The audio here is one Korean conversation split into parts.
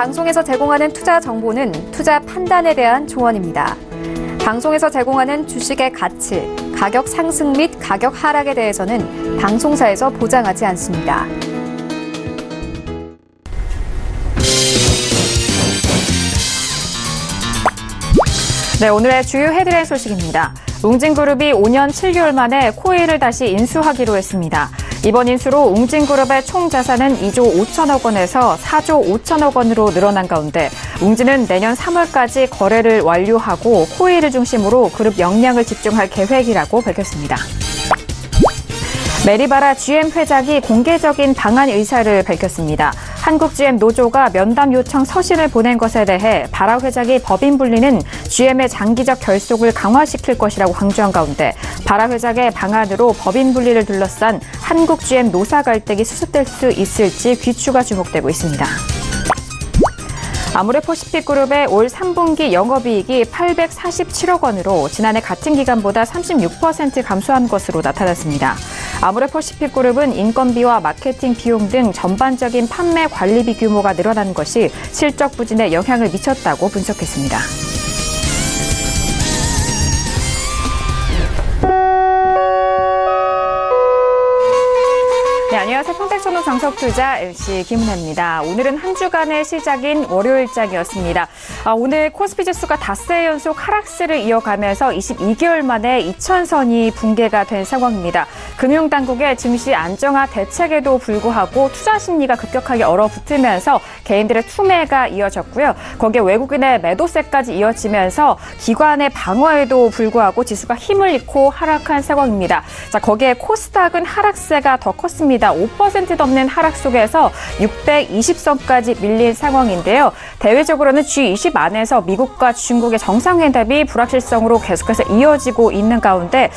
방송에서 제공하는 투자 정보는 투자 판단에 대한 조언입니다. 방송에서 제공하는 주식의 가치, 가격 상승 및 가격 하락에 대해서는 방송사에서 보장하지 않습니다. 네, 오늘의 주요 헤드라인 소식입니다. 웅진그룹이 5년 7개월 만에 코웨이를 다시 인수하기로 했습니다. 이번 인수로 웅진그룹의 총 자산은 2조 5천억 원에서 4조 5천억 원으로 늘어난 가운데 웅진은 내년 3월까지 거래를 완료하고 코웨이를 중심으로 그룹 역량을 집중할 계획이라고 밝혔습니다. 메리바라 GM 회장이 공개적인 방한 의사를 밝혔습니다. 한국 GM 노조가 면담 요청 서신을 보낸 것에 대해 바라 회장이 법인 분리는 GM의 장기적 결속을 강화시킬 것이라고 강조한 가운데 바라 회장의 방안으로 법인 분리를 둘러싼 한국 GM 노사 갈등이 수습될 수 있을지 귀추가 주목되고 있습니다. 아모레퍼시픽그룹의 올 3분기 영업이익이 847억 원으로 지난해 같은 기간보다 36% 감소한 것으로 나타났습니다. 아모레퍼시픽그룹은 인건비와 마케팅 비용 등 전반적인 판매 관리비 규모가 늘어난 것이 실적 부진에 영향을 미쳤다고 분석했습니다. 네, 안녕하세요. 평택천호 정석투자 MC 김은혜입니다. 오늘은 한 주간의 시작인 월요일장이었습니다. 오늘 코스피 지수가 닷새 연속 하락세를 이어가면서 22개월 만에 2,000선이 붕괴가 된 상황입니다. 금융당국의 증시 안정화 대책에도 불구하고 투자 심리가 급격하게 얼어붙으면서 개인들의 투매가 이어졌고요. 거기에 외국인의 매도세까지 이어지면서 기관의 방어에도 불구하고 지수가 힘을 잃고 하락한 상황입니다. 자, 거기에 코스닥은 하락세가 더 컸습니다. 5%도 없는 하락 속에서 620선까지 밀린 상황인데요. 대외적으로는 G20 안에서 미국과 중국의 정상회담이 불확실성으로 계속해서 이어지고 있는 가운데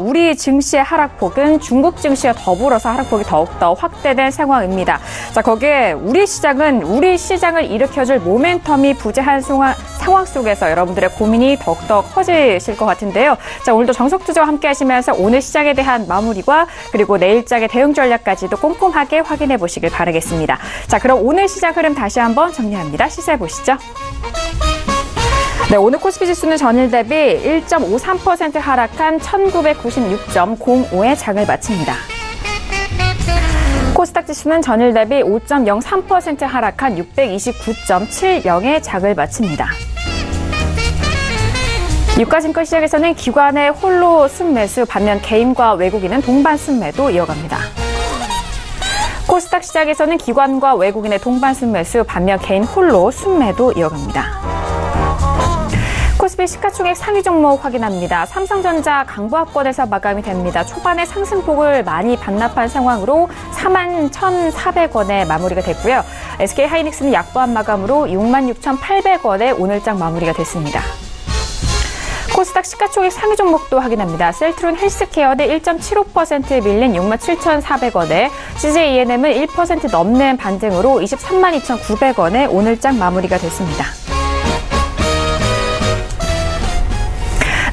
우리 증시의 하락폭은 중국 증시와 더불어서 하락폭이 더욱더 확대된 상황입니다. 자, 거기에 우리 시장을 일으켜줄 모멘텀이 부재한 상황 속에서 여러분들의 고민이 더욱더 커지실 것 같은데요. 자, 오늘도 정석투자와 함께 하시면서 오늘 시장에 대한 마무리와 그리고 내일장의 대응 전략까지도 꼼꼼하게 확인해 보시길 바라겠습니다. 자, 그럼 오늘 시장 흐름 다시 한번 정리합니다. 시세해 보시죠. 네, 오늘 코스피 지수는 전일 대비 1.53% 하락한 1996.05의 장을 마칩니다. 코스닥 지수는 전일 대비 5.03% 하락한 629.70의 장을 마칩니다. 유가증권 시장에서는 기관의 홀로 순매수, 반면 개인과 외국인은 동반 순매도 이어갑니다. 코스닥 시장에서는 기관과 외국인의 동반 순매수, 반면 개인 홀로 순매도 이어갑니다. 코스피 시가총액 상위 종목 확인합니다. 삼성전자 강보합권에서 마감이 됩니다. 초반에 상승폭을 많이 반납한 상황으로 41,400원에 마무리가 됐고요. SK하이닉스는 약보합 마감으로 66,800원에 오늘장 마무리가 됐습니다. 코스닥 시가총액 상위 종목도 확인합니다. 셀트론 헬스케어는 1.75% 밀린 67,400원에 CJENM은 1% 넘는 반등으로 232,900원에 오늘장 마무리가 됐습니다.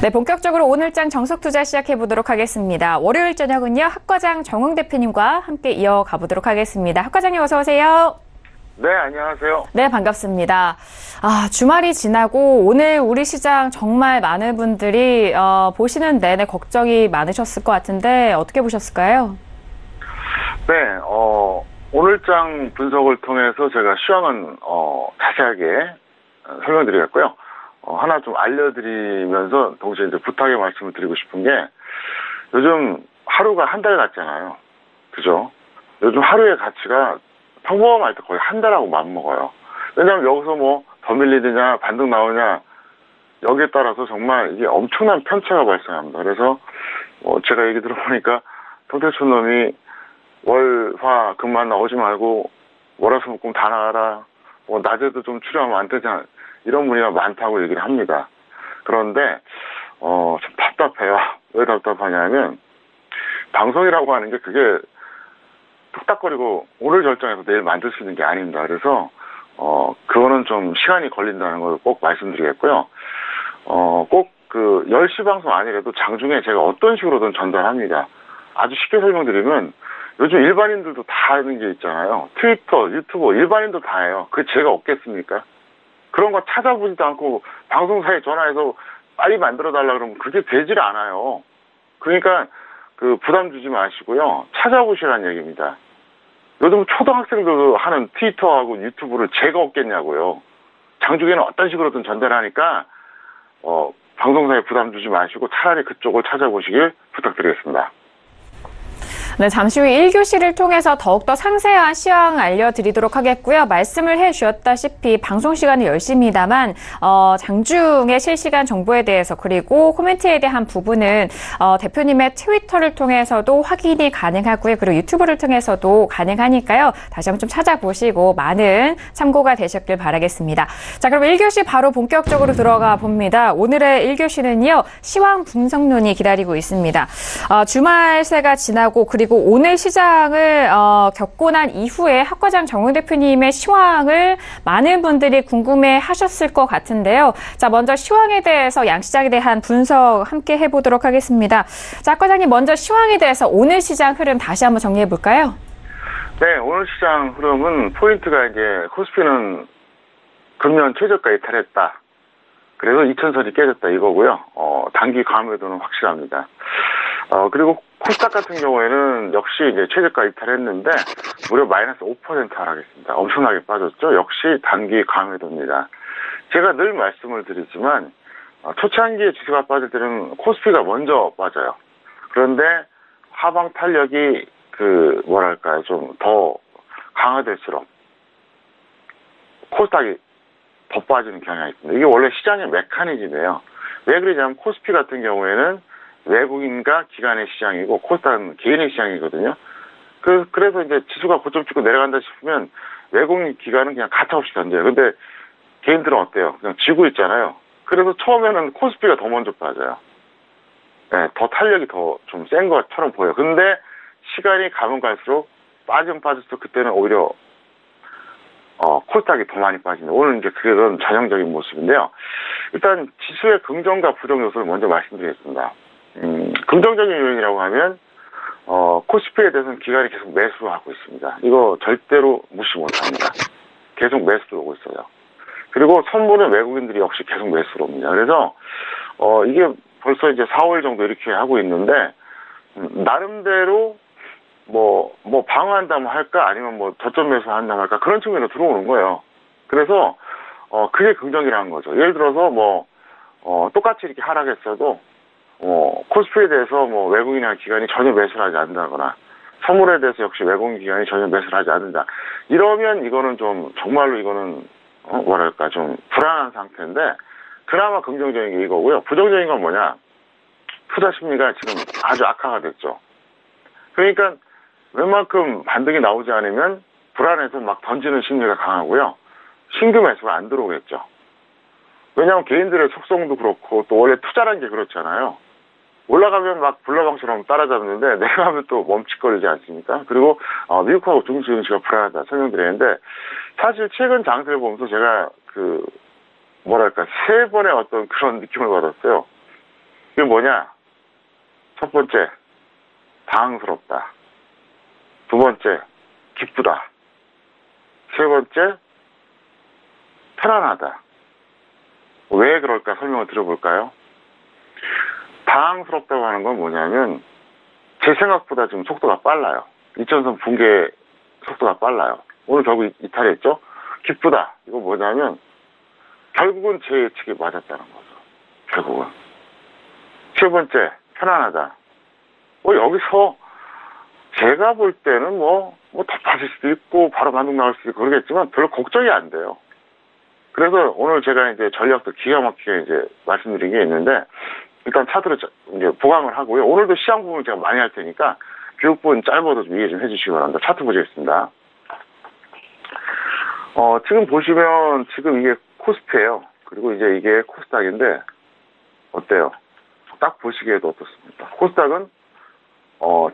네, 본격적으로 오늘장 정석투자 시작해보도록 하겠습니다. 월요일 저녁은요, 학과장 정웅 대표님과 함께 이어가 보도록 하겠습니다. 학과장님 어서 오세요. 네, 안녕하세요. 네, 반갑습니다. 주말이 지나고 오늘 우리 시장 정말 많은 분들이 보시는 내내 걱정이 많으셨을 것 같은데 어떻게 보셨을까요? 네, 오늘장 분석을 통해서 제가 시황은 자세하게 설명드리겠고요. 하나 좀 알려드리면서 동시에 이제 부탁의 말씀을 드리고 싶은 게 요즘 하루가 한 달 같잖아요. 그죠? 요즘 하루의 가치가 평범할 때 거의 한 달하고 맞먹어요. 왜냐하면 여기서 뭐 더 밀리느냐 반등 나오냐 여기에 따라서 정말 이게 엄청난 편차가 발생합니다. 그래서 제가 얘기 들어보니까 평택촌 놈이 월, 화, 금만 나오지 말고 월화수목금 다 나가라. 뭐 낮에도 좀 출연하면 안 되지 않 이런 분위기가 많다고 얘기를 합니다. 그런데 좀 답답해요. 왜 답답하냐면 방송이라고 하는 게 그게 뚝딱거리고 오늘 결정해서 내일 만들 수 있는 게 아닙니다. 그래서 그거는 좀 시간이 걸린다는 걸 꼭 말씀드리겠고요. 꼭 그 10시 방송 아니라도 장중에 제가 어떤 식으로든 전달합니다. 아주 쉽게 설명드리면 요즘 일반인들도 다 하는 게 있잖아요. 트위터, 유튜버, 일반인도 다 해요. 그게 제가 없겠습니까? 그런 거 찾아보지도 않고 방송사에 전화해서 빨리 만들어달라 그러면 그게 되질 않아요. 그러니까 그 부담 주지 마시고요. 찾아보시라는 얘기입니다. 요즘 초등학생들도 하는 트위터하고 유튜브를 제가 없겠냐고요. 장중에는 어떤 식으로든 전달을 하니까 방송사에 부담 주지 마시고 차라리 그쪽을 찾아보시길 부탁드리겠습니다. 네, 잠시 후 1교시를 통해서 더욱더 상세한 시황 알려드리도록 하겠고요. 말씀을 해주셨다시피 방송 시간은 10시입니다만 장중의 실시간 정보에 대해서 그리고 코멘트에 대한 부분은 대표님의 트위터를 통해서도 확인이 가능하고요. 그리고 유튜브를 통해서도 가능하니까요. 다시 한번 좀 찾아보시고 많은 참고가 되셨길 바라겠습니다. 자, 그럼 1교시 바로 본격적으로 들어가 봅니다. 오늘의 1교시는요. 시황 분석론이 기다리고 있습니다. 주말 새가 지나고 그리고 오늘 시장을 겪고 난 이후에 학과장 정훈 대표님의 시황을 많은 분들이 궁금해 하셨을 것 같은데요. 자, 먼저 시황에 대해서 양시장에 대한 분석 함께 해보도록 하겠습니다. 자, 학과장님 먼저 시황에 대해서 오늘 시장 흐름 다시 한번 정리해 볼까요? 네, 오늘 시장 흐름은 포인트가 이제 코스피는 금년 최저가 이탈했다. 그래서 2000선이 깨졌다 이거고요. 단기 감매도는 확실합니다. 그리고 코스닥 같은 경우에는 역시 이제 최저가 이탈했는데 무려 마이너스 5% 하락했습니다. 엄청나게 빠졌죠. 역시 단기 감매도입니다. 제가 늘 말씀을 드리지만 초창기에 지수가 빠질 때는 코스피가 먼저 빠져요. 그런데 하방 탄력이 좀 더 강화될수록 코스닥이 더 빠지는 경향이 있습니다. 이게 원래 시장의 메커니즘이에요. 왜 그러냐면 코스피 같은 경우에는 외국인과 기관의 시장이고 코스닥은 개인의 시장이거든요. 그래서 이제 지수가 고점 찍고 내려간다 싶으면 외국인 기관은 그냥 가차없이 던져요. 근데 개인들은 어때요? 그냥 쥐고 있잖아요. 그래서 처음에는 코스피가 더 먼저 빠져요. 네, 더 탄력이 더 좀 센 것처럼 보여요. 근데 시간이 가면 갈수록 빠지면 빠질수록 그때는 오히려 코스닥이 더 많이 빠집니다. 오늘 이제 그런 전형적인 모습인데요. 일단 지수의 긍정과 부정 요소를 먼저 말씀드리겠습니다. 긍정적인 요인이라고 하면 코스피에 대해서는 기관이 계속 매수를 하고 있습니다. 이거 절대로 무시 못합니다. 계속 매수를 오고 있어요. 그리고 선물은 외국인들이 역시 계속 매수를 옵니다. 그래서 이게 벌써 이제 4월 정도 이렇게 하고 있는데 나름대로 뭐 방어한다면 할까 아니면 뭐 저점 매수한다면 할까 그런 측면으로 들어오는 거예요. 그래서 그게 긍정이라는 거죠. 예를 들어서 똑같이 이렇게 하락했어도 코스피에 대해서 외국인이나 기관이 전혀 매수를 하지 않는다거나 선물에 대해서 역시 외국인 기관이 전혀 매수를 하지 않는다. 이러면 이거는 좀 정말로 이거는 좀 불안한 상태인데 그나마 긍정적인 게 이거고요. 부정적인 건 뭐냐? 투자 심리가 지금 아주 악화가 됐죠. 그러니까 웬만큼 반등이 나오지 않으면 불안해서 막 던지는 심리가 강하고요. 신규 매수가 안 들어오겠죠. 왜냐하면 개인들의 속성도 그렇고 또 원래 투자라는 게 그렇잖아요. 올라가면 막 불나방처럼 따라잡는데 내려가면 또 멈칫거리지 않습니까? 그리고 미국하고 중국 증시가 불안하다 설명드렸는데 사실 최근 장세를 보면서 제가 세 번의 어떤 그런 느낌을 받았어요. 이게 뭐냐? 첫 번째, 당황스럽다. 두 번째, 기쁘다. 세 번째, 편안하다. 왜 그럴까 설명을 드려볼까요? 당황스럽다고 하는 건 뭐냐면 제 생각보다 지금 속도가 빨라요. 2000선 붕괴 속도가 빨라요. 오늘 결국 이탈했죠? 기쁘다. 이거 뭐냐면 결국은 제 예측이 맞았다는 거죠. 결국은. 세 번째, 편안하다. 여기서 제가 볼 때는 더 빠질 수도 있고 바로 반등 나올 수도 있고 그러겠지만 별로 걱정이 안 돼요. 그래서 오늘 제가 이제 전략도 기가 막히게 이제 말씀드린 게 있는데 일단 차트를 이제 보강을 하고요. 오늘도 시장 부분을 제가 많이 할 테니까 교육 부분 짧아도 좀 이해 좀 해주시기 바랍니다. 차트 보시겠습니다. 지금 보시면 지금 이게 코스피예요. 그리고 이제 이게 코스닥인데 어때요? 딱 보시기에도 어떻습니까? 코스닥은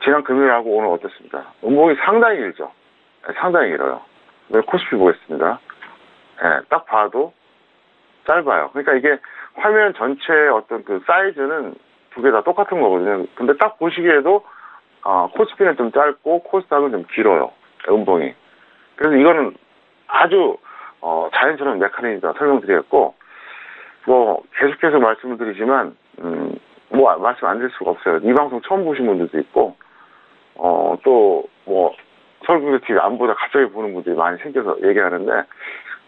지난 금요일하고 오늘 어떻습니까? 음봉이 상당히 길죠. 네, 상당히 길어요. 네, 코스피 보겠습니다. 네, 딱 봐도 짧아요. 그러니까 이게 화면 전체의 어떤 그 사이즈는 두 개 다 똑같은 거거든요. 근데 딱 보시기에도 코스피는 좀 짧고 코스닥은 좀 길어요. 음봉이. 그래서 이거는 아주 자연스러운 메커니즘이다 설명드렸고, 뭐 계속해서 말씀을 드리지만 뭐 말씀 안 드릴 수가 없어요. 이 방송 처음 보신 분들도 있고, 또 뭐 서울경제 TV 안 보다 갑자기 보는 분들이 많이 생겨서 얘기하는데,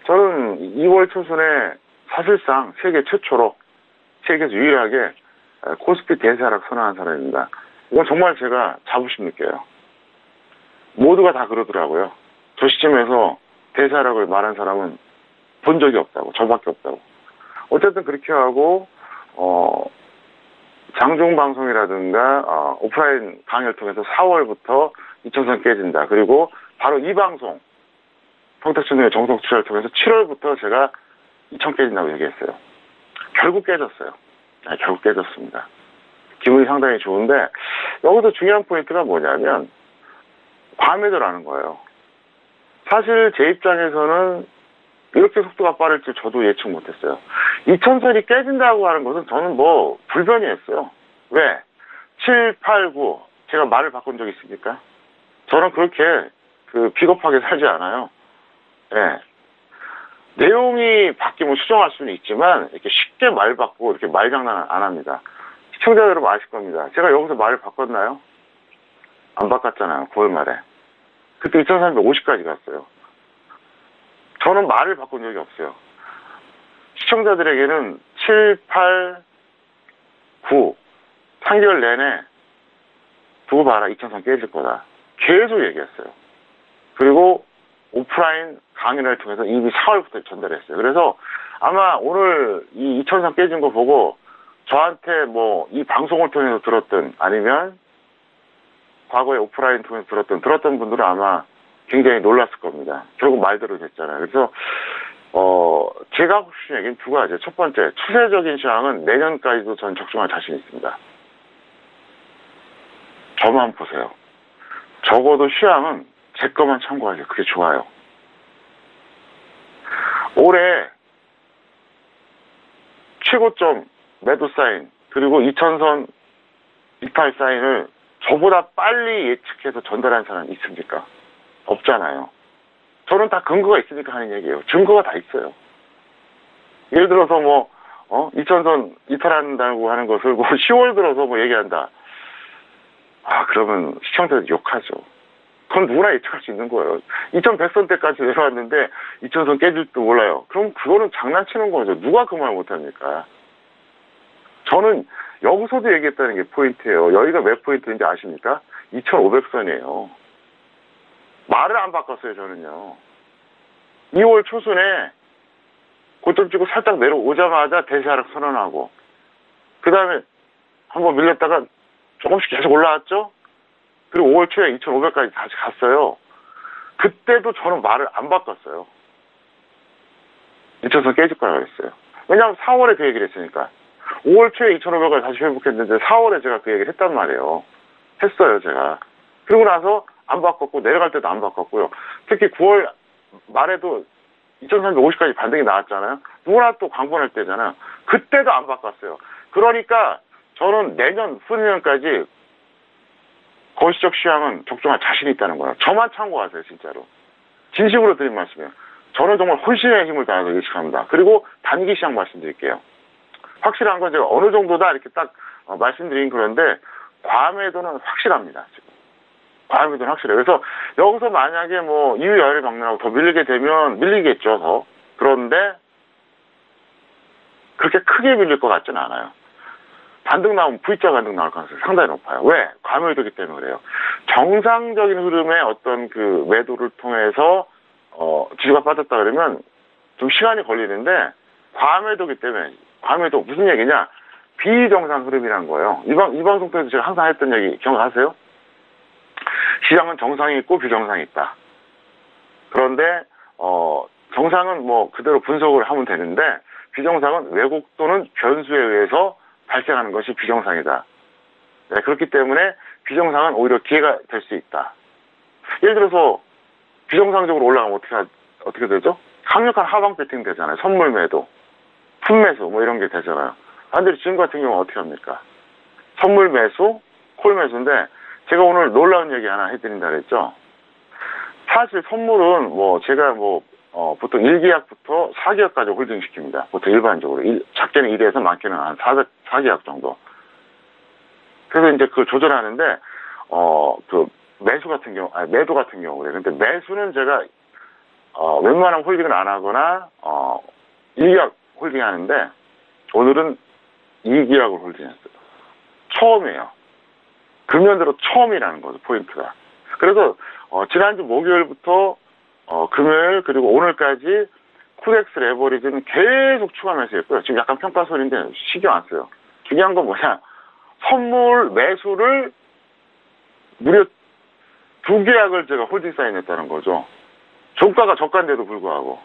저는 2월 초순에 사실상 세계 최초로, 세계에서 유일하게 코스피 대세하락 선언한 사람입니다. 이건 정말 제가 자부심 느껴요. 모두가 다 그러더라고요. 저 시점에서 대세하락을 말한 사람은 본 적이 없다고, 저밖에 없다고. 어쨌든 그렇게 하고 장중방송이라든가 오프라인 강의를 통해서 4월부터 2000선 깨진다. 그리고 바로 이 방송 평택천둥의 정성투자를 통해서 7월부터 제가 2000 깨진다고 얘기했어요. 결국 깨졌어요. 네, 결국 깨졌습니다. 기분이 상당히 좋은데, 여기서 중요한 포인트가 뭐냐면 과매도라는 거예요. 사실 제 입장에서는 이렇게 속도가 빠를 줄 저도 예측 못했어요. 2000선이 깨진다고 하는 것은 저는 뭐 불변이했어요. 왜? 7, 8, 9 제가 말을 바꾼 적 있습니까? 저는 그렇게 비겁하게 살지 않아요. 예. 내용이 바뀌면 수정할 수는 있지만 이렇게 쉽게 말 바꾸고 이렇게 말장난 안 합니다. 시청자 여러분 아실 겁니다. 제가 여기서 말을 바꿨나요? 안 바꿨잖아요. 9월 말에. 그때 2350까지 갔어요. 저는 말을 바꾼 적이 없어요. 시청자들에게는 7, 8, 9 3개월 내내 두고 봐라. 2000선 깨질 거다. 계속 얘기했어요. 그리고 오프라인 강연을 통해서 이미 4월부터 전달했어요. 그래서 아마 오늘 이 2000선 깨진 거 보고 저한테 뭐 이 방송을 통해서 들었든 아니면 과거에 오프라인 통해서 들었던 분들은 아마 굉장히 놀랐을 겁니다. 결국 말대로 됐잖아요. 그래서 제가 하고 싶은 얘기는 두 가지예요. 첫 번째, 추세적인 시황은 내년까지도 전 적중할 자신 있습니다. 저만 보세요. 적어도 시황은 제 것만 참고하세요. 그게 좋아요. 올해 최고점 매도 사인, 그리고 2000선 이탈 사인을 저보다 빨리 예측해서 전달한 사람이 있습니까? 없잖아요. 저는 다 근거가 있으니까 하는 얘기예요. 증거가 다 있어요. 예를 들어서 2000선 이탈한다고 하는 것을 10월 들어서 얘기한다. 그러면 시청자들 욕하죠. 그건 누구나 예측할 수 있는 거예요. 2100선 때까지 내려왔는데 2000선 깨질지도 몰라요. 그럼 그거는 장난치는 거죠. 누가 그 말 못합니까? 저는 여기서도 얘기했다는 게 포인트예요. 여기가 몇 포인트인지 아십니까? 2500선이에요. 말을 안 바꿨어요, 저는요. 2월 초순에 고점 찍고 살짝 내려오자마자 대세하락 선언하고, 그 다음에 한번 밀렸다가 조금씩 계속 올라왔죠? 그리고 5월 초에 2500까지 다시 갔어요. 그때도 저는 말을 안 바꿨어요. 2000선 깨질 거라고 했어요. 왜냐하면 4월에 그 얘기를 했으니까. 5월 초에 2500까지 다시 회복했는데 4월에 제가 그 얘기를 했단 말이에요. 했어요, 제가. 그리고 나서 안 바꿨고, 내려갈 때도 안 바꿨고요. 특히 9월 말에도 2350까지 반등이 나왔잖아요. 누구나 또 광분할 때잖아요. 그때도 안 바꿨어요. 그러니까 저는 내년, 후내년까지 거시적 시황은 적중할 자신이 있다는 거예요. 저만 참고하세요, 진짜로. 진심으로 드린 말씀이에요. 저는 정말 혼신의 힘을 다해서 예측합니다. 그리고 단기 시황 말씀드릴게요. 확실한 건 제가 어느 정도다 이렇게 딱 말씀드린 그런데 과매도는 확실합니다. 지금. 과매도는 확실해요. 그래서 여기서 만약에 이유 여해를 막론하고 더 밀리게 되면 밀리겠죠, 더. 그런데 그렇게 크게 밀릴 것 같지는 않아요. 반등 나오면 V자 반등 나올 가능성이 상당히 높아요. 왜? 과매도기 때문에 그래요. 정상적인 흐름의 어떤 그 매도를 통해서 지수가 빠졌다 그러면 좀 시간이 걸리는데, 과매도기 때문에, 과매도 무슨 얘기냐? 비정상 흐름이란 거예요. 이 방송 때도 제가 항상 했던 얘기 기억하세요? 시장은 정상이 있고 비정상이 있다. 그런데 정상은 그대로 분석을 하면 되는데, 비정상은 왜곡 또는 변수에 의해서 발생하는 것이 비정상이다. 네, 그렇기 때문에 비정상은 오히려 기회가 될 수 있다. 예를 들어서 비정상적으로 올라가면 어떻게 되죠? 강력한 하방 배팅 되잖아요. 선물 매도, 풋매수 이런 게 되잖아요. 반대로 지금 같은 경우는 어떻게 합니까? 선물 매수, 콜 매수인데 제가 오늘 놀라운 얘기 하나 해드린다 그랬죠. 사실 선물은 제가 보통 1계약부터 4계약까지 홀딩 시킵니다. 보통 일반적으로. 작게는 1에서 많게는 한 4계약 정도. 그래서 이제 그걸 조절하는데, 매수 같은 경우, 매도 같은 경우에. 근데 매수는 제가, 웬만하면 홀딩을 안 하거나, 1계약 홀딩 하는데, 오늘은 2계약을 홀딩했어요. 처음이에요. 금년대로 처음이라는 거죠, 포인트가. 그래서, 지난주 목요일부터, 금요일, 그리고 오늘까지 쿠덱스 레버리지는 계속 추가 매수했고요. 지금 약간 평가소리인데 신경 안 써요. 중요한 건 뭐냐. 선물 매수를 무려 2계약을 제가 홀딩 사인했다는 거죠. 종가가 저가인데도 불구하고.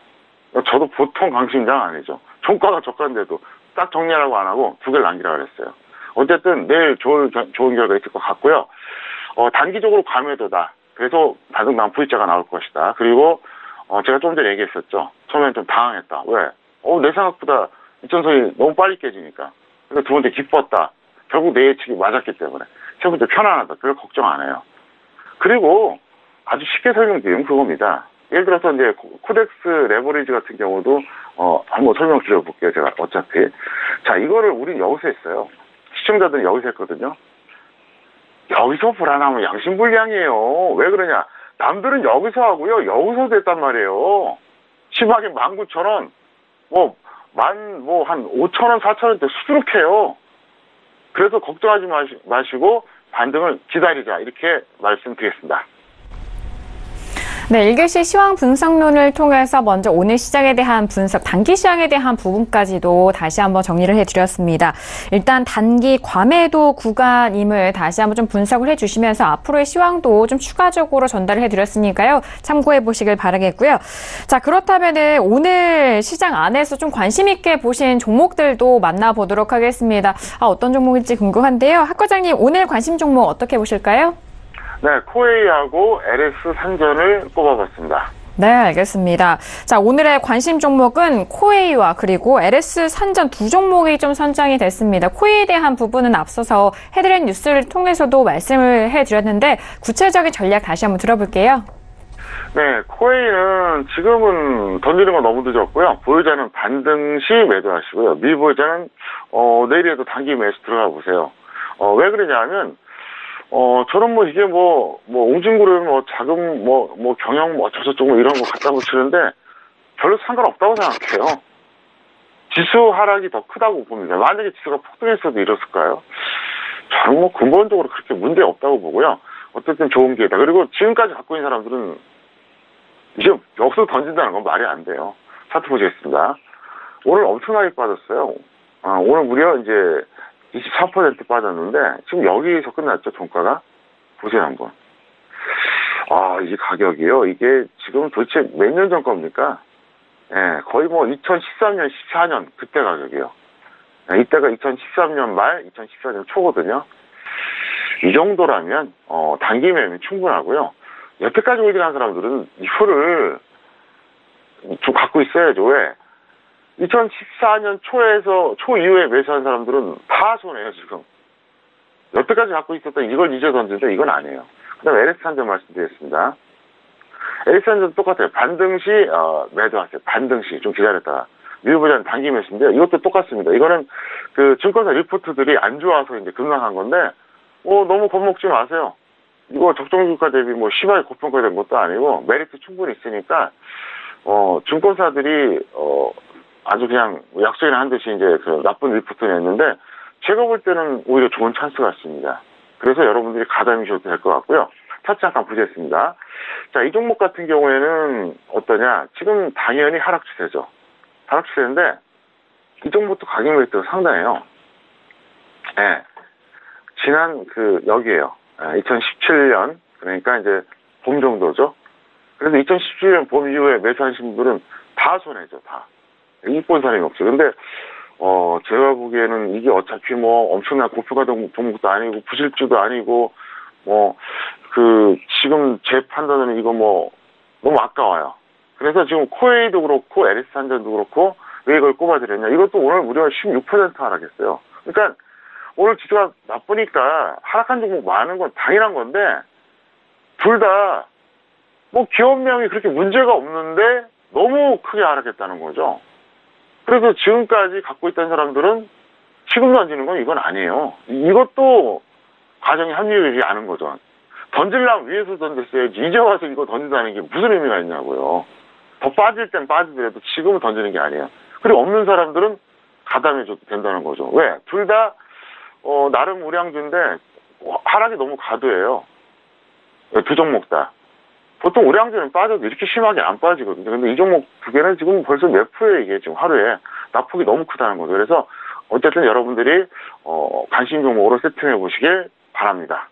저도 보통 강심장 아니죠. 종가가 저가인데도 딱 정리하라고 안 하고 2개를 남기라고 그랬어요. 어쨌든 내일 좋은 결과 있을 것 같고요. 단기적으로 과매도다. 그래서 반등당 V자가 나올 것이다. 그리고 제가 좀 전에 얘기했었죠. 처음엔 좀 당황했다. 왜? 내 생각보다 이전선이 너무 빨리 깨지니까. 그래서 두 번째 기뻤다. 결국 내 예측이 맞았기 때문에. 세 번째 편안하다. 별 걱정 안 해요. 그리고 아주 쉽게 설명드리면 그겁니다. 예를 들어서 이제 쿠덱스 레버리지 같은 경우도 한번 설명드려볼게요. 제가 어차피. 자, 이거를 우린 여기서 했어요. 시청자들은 여기서 했거든요. 여기서 불안하면 양심불량이에요. 왜 그러냐? 남들은 여기서 하고요. 여기서도 했단 말이에요. 심하게 19,000원, 한 5,000원, 4,000원대 수두룩해요. 그래서 걱정하지 마시고 반등을 기다리자. 이렇게 말씀드리겠습니다. 네, 1개시 시황 분석론을 통해서 먼저 오늘 시장에 대한 분석, 단기 시황에 대한 부분까지도 다시 한번 정리를 해드렸습니다. 일단 단기 과매도 구간임을 다시 한번 좀 분석을 해주시면서 앞으로의 시황도 좀 추가적으로 전달을 해드렸으니까요. 참고해 보시길 바라겠고요. 자, 그렇다면은 오늘 시장 안에서 좀 관심 있게 보신 종목들도 만나보도록 하겠습니다. 어떤 종목일지 궁금한데요. 학 과장님, 오늘 관심 종목 어떻게 보실까요? 네, 코웨이하고 LS 산전을 꼽아봤습니다. 네, 알겠습니다. 자, 오늘의 관심 종목은 코웨이와 그리고 LS 산전 두 종목이 좀 선정이 됐습니다. 코웨이에 대한 부분은 앞서서 헤드라인 뉴스를 통해서도 말씀을 해드렸는데 구체적인 전략 다시 한번 들어볼게요. 네, 코웨이는 지금은 던지는 건 너무 늦었고요. 보유자는 반등 시 매도하시고요. 미보유자는 내일에도 단기 매수 들어가 보세요. 왜 그러냐면 저는 이게 웅진그룹 자금, 경영, 어쩌고저쩌고 이런 거 갖다 붙이는데 별로 상관없다고 생각해요. 지수 하락이 더 크다고 봅니다. 만약에 지수가 폭등했어도 이랬을까요? 저는 근본적으로 그렇게 문제 없다고 보고요. 어쨌든 좋은 기회다. 그리고 지금까지 갖고 있는 사람들은 이제 여기서 던진다는 건 말이 안 돼요. 차트 보시겠습니다. 오늘 엄청나게 빠졌어요. 오늘 무려 이제 24% 빠졌는데 지금 여기서 끝났죠. 종가가. 보세요 한번. 이 가격이요. 이게 지금 도대체 몇 년 전 겁니까? 거의 2013년, 14년 그때 가격이요. 이때가 2013년 말, 2014년 초거든요. 이 정도라면 단기 매매 충분하고요. 여태까지 홀딩한 사람들은 이거를 좀 갖고 있어야죠. 왜? 2014년 초 이후에 매수한 사람들은 다 손해요, 지금. 여태까지 갖고 있었던 이걸 이제 던진다, 이건 아니에요. 그 다음에 LS 산전 말씀드리겠습니다. LS 산전 똑같아요. 반등 시, 매도하세요. 반등 시, 좀 기다렸다가. 미국보다는 단기 매수인데요. 이것도 똑같습니다. 이거는 증권사 리포트들이 안 좋아서 이제 급락한 건데, 너무 겁먹지 마세요. 이거 적정주가 대비 심하게 고평가된 것도 아니고, 메리트 충분히 있으니까, 증권사들이, 아주 그냥 약속이나 한 듯이 이제 나쁜 리포트를 냈는데 제가 볼 때는 오히려 좋은 찬스 같습니다. 그래서 여러분들이 가담이셔도 될 것 같고요. 차트 잠깐 보겠습니다. 자, 이 종목 같은 경우에는 어떠냐? 지금 당연히 하락 추세죠. 하락 추세인데 이 종목도 가격 메리트가 상당해요. 네. 지난 여기에요. 2017년 그러니까 이제 봄 정도죠. 그래서 2017년 봄 이후에 매수하신 분들은 다 손해죠, 다. 이익 본 사람이 없죠. 근데, 제가 보기에는 이게 어차피 엄청난 고표가 종목도 아니고, 부실주도 아니고, 지금 제 판단은 이거 너무 아까워요. 그래서 지금 코웨이도 그렇고, LS 산전도 그렇고, 왜 이걸 꼽아드렸냐. 이것도 오늘 무려 16% 하락했어요. 그러니까, 오늘 지수가 나쁘니까 하락한 종목 많은 건 당연한 건데, 둘 다, 뭐 기업명이 그렇게 문제가 없는데, 너무 크게 하락했다는 거죠. 그래서 지금까지 갖고 있던 사람들은 지금 던지는 건 이건 아니에요. 이것도 가정이 합리적이지 않은 거죠. 던질라면 위에서 던졌어야지. 이제 와서 이거 던진다는 게 무슨 의미가 있냐고요. 더 빠질 땐 빠지더라도 지금은 던지는 게 아니에요. 그리고 없는 사람들은 가담해줘도 된다는 거죠. 왜? 둘 다, 나름 우량주인데, 하락이 너무 과도해요. 두 종목 다. 보통 우량주는 빠져도 이렇게 심하게 안 빠지거든요. 근데 이 종목 두 개는 지금 벌써 몇 프로에 이게 지금 하루에 낙폭이 너무 크다는 거죠. 그래서 어쨌든 여러분들이, 관심 종목으로 세팅해 보시길 바랍니다.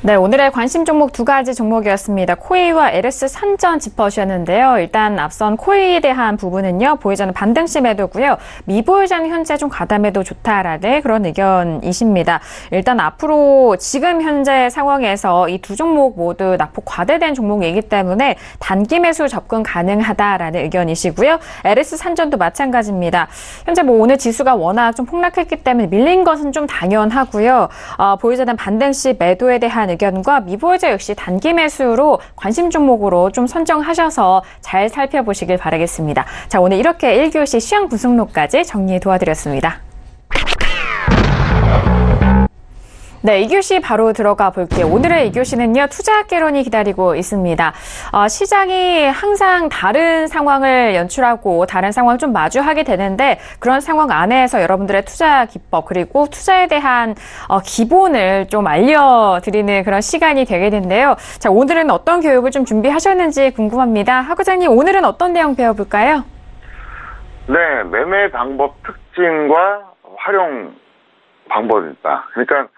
네, 오늘의 관심 종목 두 가지 종목이었습니다. 코이와 LS 산전 짚어주셨는데요. 일단 앞선 코이에 대한 부분은요. 보유자는 반등시 매도고요. 미보유자는 현재 좀 가담해도 좋다라는 그런 의견이십니다. 일단 앞으로 지금 현재 상황에서 이 두 종목 모두 낙폭 과대된 종목이기 때문에 단기 매수 접근 가능하다라는 의견이시고요. LS 산전도 마찬가지입니다. 현재 뭐 오늘 지수가 워낙 좀 폭락했기 때문에 밀린 것은 좀 당연하고요. 보유자는 반등시 매도에 대한 의견과 미보유자 역시 단기 매수로 관심 종목으로 좀 선정하셔서 잘 살펴보시길 바라겠습니다. 자, 오늘 이렇게 1교시 시황 분석록까지 정리해 도와드렸습니다. 네, 2교시 바로 들어가 볼게요. 오늘의 2교시는요, 투자학개론이 기다리고 있습니다. 시장이 항상 다른 상황을 연출하고 다른 상황을 좀 마주하게 되는데 그런 상황 안에서 여러분들의 투자 기법 그리고 투자에 대한 기본을 좀 알려드리는 그런 시간이 되게 된데요. 자, 오늘은 어떤 교육을 좀 준비하셨는지 궁금합니다. 하 부장님, 오늘은 어떤 내용 배워볼까요? 네, 매매 방법 특징과 활용 방법입니다. 그러니까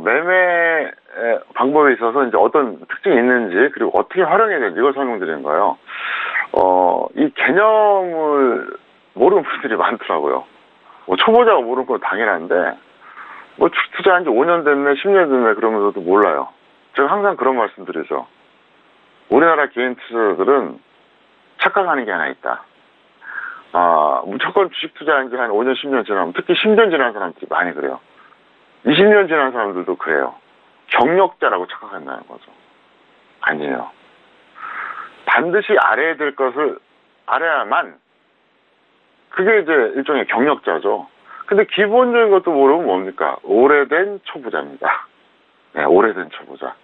매매 방법에 있어서 이제 어떤 특징이 있는지, 그리고 어떻게 활용해야 되는지 이걸 설명드리는 거예요. 이 개념을 모르는 분들이 많더라고요. 뭐 초보자가 모르는 건 당연한데, 뭐 투자한 지 5년 됐네, 10년 됐네 그러면서도 몰라요. 제가 항상 그런 말씀 드리죠. 우리나라 개인 투자자들은 착각하는 게 하나 있다. 무조건 주식 투자한 지 한 5년, 10년 지나면, 특히 10년 지난 사람들이 많이 그래요. 20년 지난 사람들도 그래요. 경력자라고 착각한다는 거죠. 아니에요. 반드시 알아야 될 것을 알아야만, 그게 이제 일종의 경력자죠. 근데 기본적인 것도 모르면 뭡니까? 오래된 초보자입니다. 네, 오래된 초보자.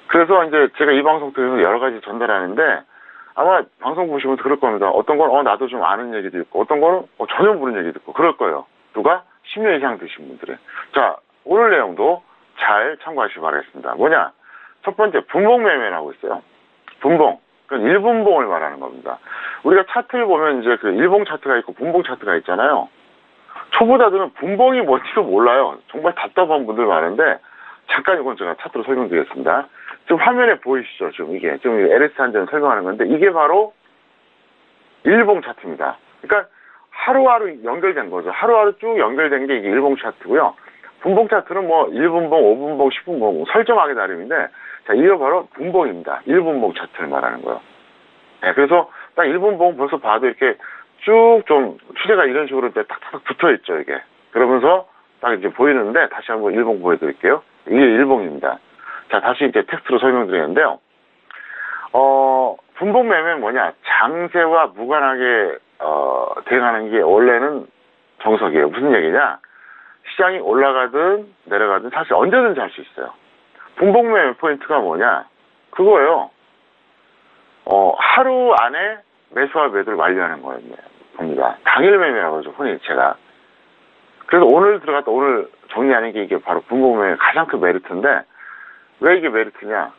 그래서 이제 제가 이 방송 통해서 여러 가지 전달하는데, 아마 방송 보시면 그럴 겁니다. 어떤 건 나도 좀 아는 얘기도 있고, 어떤 거는 전혀 모르는 얘기도 있고, 그럴 거예요. 누가? 10년 이상 되신 분들은. 자, 오늘 내용도 잘 참고하시기 바라겠습니다. 뭐냐? 첫 번째, 분봉 매매라고 있어요. 분봉. 그건 일분봉을 말하는 겁니다. 우리가 차트를 보면 이제 그 일봉 차트가 있고 분봉 차트가 있잖아요. 초보자들은 분봉이 뭔지도 몰라요. 정말 답답한 분들 많은데, 잠깐 이건 제가 차트로 설명드리겠습니다. 지금 화면에 보이시죠? 지금 이게. 지금 LS 산전 설명하는 건데, 이게 바로 일봉 차트입니다. 그러니까 하루하루 연결된 거죠. 하루하루 쭉 연결된 게 이게 일봉 차트고요. 분봉 차트는 뭐 1분봉, 5분봉, 10분봉 설정하기 나름인데, 자, 이거 바로 분봉입니다. 1분봉 차트를 말하는 거예요. 네, 그래서 딱 1분봉 벌써 봐도 이렇게 쭉 좀 추세가 이런 식으로 이제 탁탁 붙어 있죠, 이게. 그러면서 딱 이제 보이는데, 다시 한번 1봉 보여드릴게요. 이게 1봉입니다. 자, 다시 이제 텍스트로 설명드리는데요. 분봉 매매는 뭐냐? 장세와 무관하게 대응하는 게 원래는 정석이에요. 무슨 얘기냐? 시장이 올라가든 내려가든 사실 언제든지 할 수 있어요. 분봉 매매 포인트가 뭐냐? 그거예요. 하루 안에 매수와 매도를 완료하는 겁니다. 당일 매매라고 하죠, 흔히 제가. 그래서 오늘 들어갔다 오늘 정리하는 게 이게 바로 분봉 매매의 가장 큰 메리트인데, 왜 이게 메리트냐?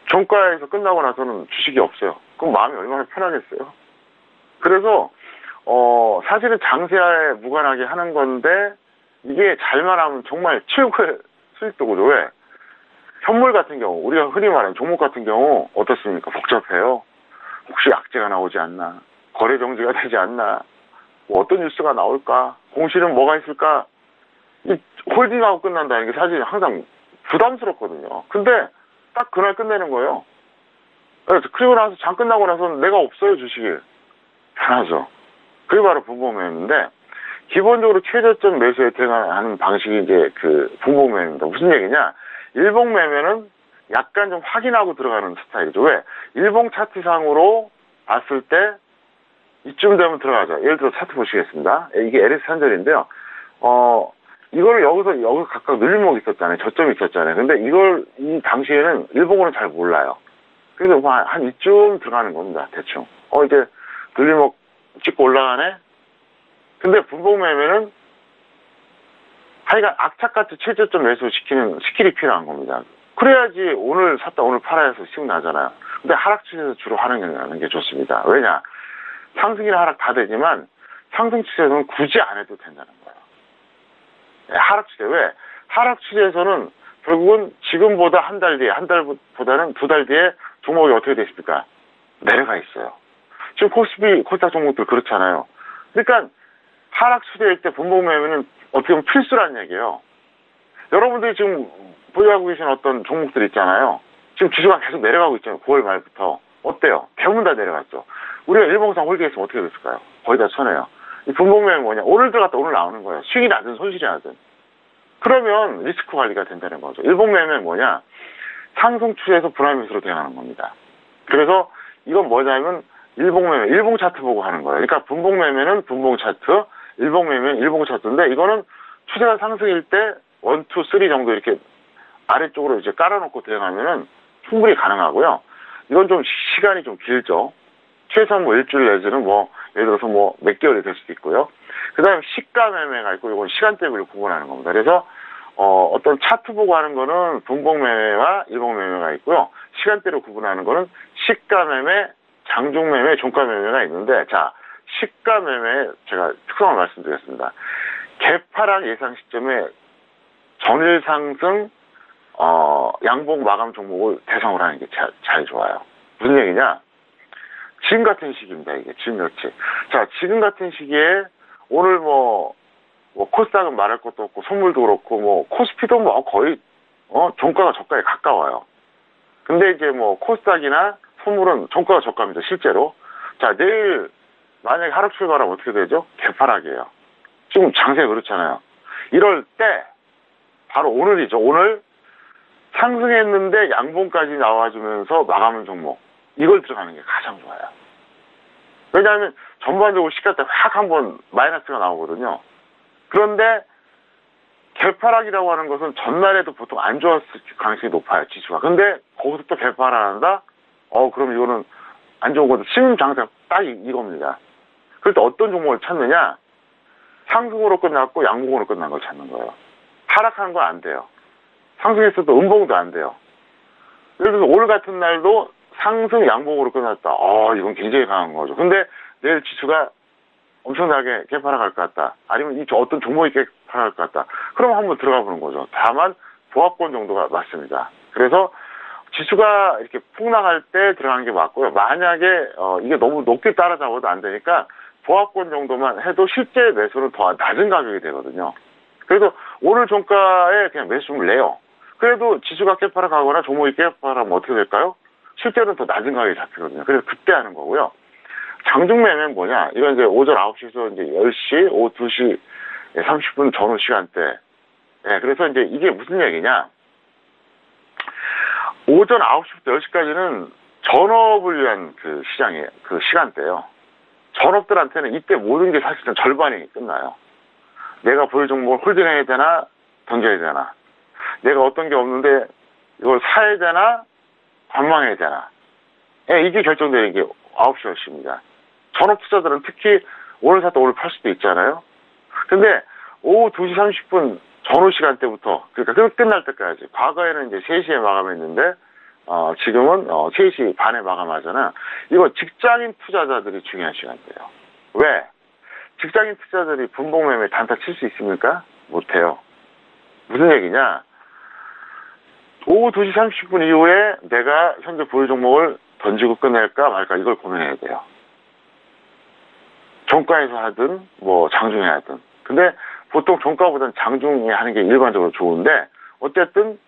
종가에서 끝나고 나서는 주식이 없어요. 그럼 마음이 얼마나 편하겠어요? 그래서 사실은 장세에 무관하게 하는 건데, 이게 잘만 하면 정말 최고의 수익도구죠. 왜? 현물 같은 경우, 우리가 흔히 말하는 종목 같은 경우 어떻습니까? 복잡해요. 혹시 약재가 나오지 않나? 거래 정지가 되지 않나? 뭐 어떤 뉴스가 나올까? 공시는 뭐가 있을까? 이 홀딩하고 끝난다는 게 사실 항상 부담스럽거든요. 근데 딱 그날 끝내는 거예요. 그리고 나서 장 끝나고 나서는 내가 없어요, 주식이. 편하죠. 그게 바로 분봉매매인데, 기본적으로 최저점 매수에 대응하는 방식이 이제 그 분봉매매입니다. 무슨 얘기냐? 일봉매매는 약간 좀 확인하고 들어가는 스타일이죠. 왜? 일봉 차트상으로 봤을 때 이쯤 되면 들어가죠. 예를 들어 차트 보시겠습니다. 이게 LS 산절인데요. 이거를 여기서 각각 늘림목이 있었잖아요. 저점이 있었잖아요. 근데 이 당시에는 일봉으로는 잘 몰라요. 그래서 한 이쯤 들어가는 겁니다. 대충. 이제 늘림목 찍고 올라가네? 근데 분봉매매는 하여간 악착같이 최저점 매수 시키는 스킬이 필요한 겁니다. 그래야지 오늘 샀다 오늘 팔아야 해서 수익 나잖아요. 근데 하락 추세에서 주로 하는 게 좋습니다. 왜냐? 상승이나 하락 다 되지만 상승 추세에서는 굳이 안 해도 된다는 거예요. 하락 추세. 왜? 하락 추세에서는 결국은 지금보다 한 달보다는 2달 뒤에 종목이 어떻게 되십니까? 내려가 있어요. 지금 코스닥 종목들 그렇잖아요. 그러니까 하락 추세일 때 분봉매매는 어떻게 보면 필수란 얘기예요. 여러분들이 지금 보유하고 계신 어떤 종목들 있잖아요. 지금 지수가 계속 내려가고 있잖아요. 9월 말부터. 어때요? 대부분 다 내려갔죠. 우리가 일봉상 홀딩했으면 어떻게 됐을까요? 거의 다 손해요. 이 분봉매매는 뭐냐? 오늘 들어갔다 오늘 나오는 거예요. 수익이 나든 손실이 나든. 그러면 리스크 관리가 된다는 거죠. 일봉매매는 뭐냐? 상승 추세에서 분할 매수로 대응하는 겁니다. 그래서 이건 뭐냐면 일봉매매, 일봉 차트 보고 하는 거예요. 그러니까 분봉매매는 분봉 차트, 일봉매매는 일봉 차트인데 이거는 추세가 상승일 때 1, 2, 3 정도 이렇게 아래쪽으로 이제 깔아놓고 대응하면은 충분히 가능하고요. 이건 좀 시간이 좀 길죠. 최소한 뭐 일주일 내지는 뭐 예를 들어서 뭐 몇 개월이 될 수도 있고요. 그 다음에 시가 매매가 있고 이건 시간대별로 구분하는 겁니다. 그래서 어떤 차트 보고 하는 거는 분봉매매와 일봉매매가 있고요. 시간대로 구분하는 거는 시가 매매, 장중 매매, 종가 매매가 있는데 자 시가 매매 제가 특성을 말씀드리겠습니다. 개파락 예상 시점에 전일 상승 양봉 마감 종목을 대상으로 하는 게 잘 좋아요. 무슨 얘기냐? 지금 같은 시기입니다. 이게 지금 며칠. 자, 지금 같은 시기에 오늘 뭐 코스닥은 말할 것도 없고 선물도 그렇고 뭐 코스피도 뭐 거의 종가가 저가에 가까워요. 근데 이제 뭐 코스닥이나 선물은 종가가 저가입니다. 실제로. 자, 내일 만약에 하락 출발하면 어떻게 되죠? 개파락이에요. 지금 장세가 그렇잖아요. 이럴 때 바로 오늘이죠. 오늘 상승했는데 양봉까지 나와주면서 마감은 종목. 이걸 들어가는 게 가장 좋아요. 왜냐하면 전반적으로 시가 때 확 한번 마이너스가 나오거든요. 그런데 개파락이라고 하는 것은 전날에도 보통 안 좋았을 가능성이 높아요. 지수가. 근데 거기서 또 개파락한다? 그럼 이거는 안 좋은 건데 지금 장세가 딱 이겁니다. 그럴 때 어떤 종목을 찾느냐? 상승으로 끝났고 양봉으로 끝난 걸 찾는 거예요. 하락하는 건 안 돼요. 상승했어도 음봉도 안 돼요. 예를 들어서 오늘 같은 날도 상승 양봉으로 끝났다. 이건 굉장히 강한 거죠. 근데 내일 지수가 엄청나게 개파락할 것 같다. 아니면 이 어떤 종목이 개파락할 것 같다. 그럼 한번 들어가 보는 거죠. 다만 보합권 정도가 맞습니다. 그래서 지수가 이렇게 폭락할 때 들어가는 게 맞고요. 만약에 이게 너무 높게 따라잡아도 안 되니까 보합권 정도만 해도 실제 매수는 더 낮은 가격이 되거든요. 그래서 오늘 종가에 그냥 매수를 내요. 그래도 지수가 개파락하거나 종목이 개파락하면 어떻게 될까요? 실제로는 더 낮은 가격이 잡히거든요. 그래서 그때 하는 거고요. 장중매매는 뭐냐? 이건 이제 오전 9시에서 이제 10시, 오후 2시 30분 전후 시간대. 그래서 이제 이게 무슨 얘기냐? 오전 9시부터 10시까지는 전업을 위한 그 시장이에요. 그 시간대예요. 전업들한테는 이때 모든 게 사실상 절반이 끝나요. 내가 보유 종목을 홀딩해야 되나, 던져야 되나. 내가 어떤 게 없는데 이걸 사야 되나, 관망해야 되나. 이게 결정되는 게 9시, 10시입니다. 전업 투자들은 특히 오늘 샀다 오늘 팔 수도 있잖아요. 근데 오후 2시 30분 전후 시간대부터, 그러니까 끝날 때까지. 과거에는 이제 3시에 마감했는데, 지금은 3시 반에 마감하잖아요. 이거 직장인 투자자들이 중요한 시간대예요. 왜? 직장인 투자자들이 분봉매매 단타 칠 수 있습니까? 못해요. 무슨 얘기냐? 오후 2시 30분 이후에 내가 현재 보유 종목을 던지고 끝낼까 말까 이걸 고민해야 돼요. 종가에서 하든 뭐 장중에 하든. 근데 보통 종가보다는 장중에 하는 게 일반적으로 좋은데 어쨌든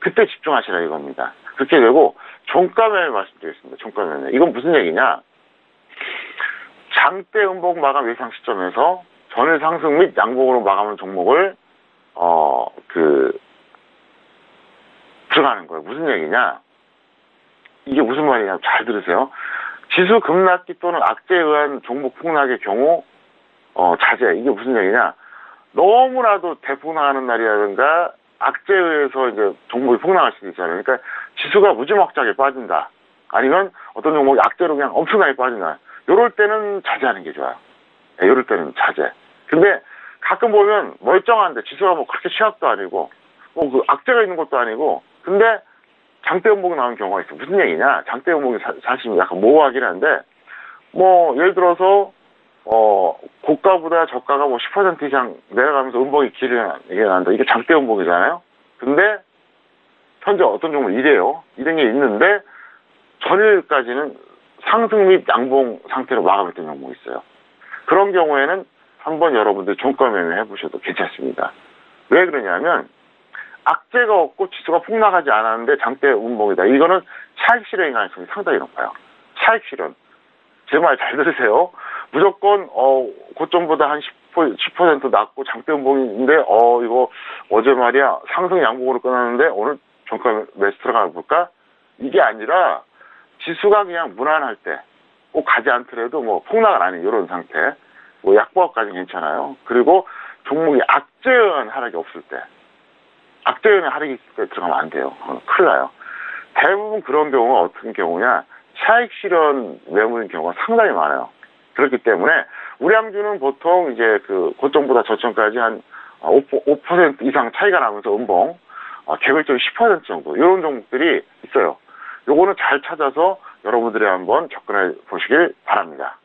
그때 집중하시라 이겁니다. 그렇게 되고 종가매매 말씀드리겠습니다. 종가매매. 이건 무슨 얘기냐? 장대 음봉 마감 예상 시점에서 전일 상승 및 양봉으로 마감한 종목을 들어가는 거예요. 무슨 얘기냐? 이게 무슨 말이냐? 잘 들으세요. 지수 급락기 또는 악재에 의한 종목 폭락의 경우 자제. 이게 무슨 얘기냐? 너무나도 대폭락하는 날이라든가 악재에 의해서 이제 종목이 폭락할 수도 있잖아요. 그러니까 지수가 무지막지하게 빠진다. 아니면 어떤 종목이 악재로 그냥 엄청나게 빠진다. 요럴 때는 자제하는 게 좋아요. 네, 요럴 때는 자제. 근데 가끔 보면 멀쩡한데 지수가 뭐 그렇게 취약도 아니고 뭐 그 악재가 있는 것도 아니고 근데 장대 음봉이 나오는 경우가 있어. 무슨 얘기냐? 장대 음봉이 사실 약간 모호하긴 한데 뭐 예를 들어서 고가보다 저가가 뭐 10% 이상 내려가면서 음봉이 길게 난다. 이게 장대 음봉이잖아요. 근데 현재 어떤 종목 이래요. 이런 게 있는데 전일까지는 상승 및 양봉 상태로 마감했던 종목이 있어요. 그런 경우에는 한번 여러분들 종가 매매 해보셔도 괜찮습니다. 왜 그러냐면 악재가 없고 지수가 폭락하지 않았는데 장대 음봉이다. 이거는 차익 실현의 가능성이 상당히 높아요. 차익 실현. 제 말 잘 들으세요. 무조건 고점보다 한 10% 낮고 장대 음봉인데 이거 어제 말이야 상승 양봉으로 끝났는데 오늘 종가 매수 들어가 볼까? 이게 아니라 지수가 그냥 무난할 때 꼭 가지 않더라도 뭐 폭락은 아닌 이런 상태. 뭐 약보합까지는 괜찮아요. 그리고 종목이 악재에 의한 하락이 없을 때 악재에 의한 하락이 있을 때 들어가면 안 돼요. 큰일 나요. 대부분 그런 경우가 어떤 경우냐 차익 실현 매물인 경우가 상당히 많아요. 그렇기 때문에 우량주는 보통 이제 그 고점보다 저점까지 한 5% 이상 차이가 나면서 음봉 개별적으로 10% 정도 이런 종목들이 있어요. 요거는 잘 찾아서 여러분들이 한번 접근해 보시길 바랍니다.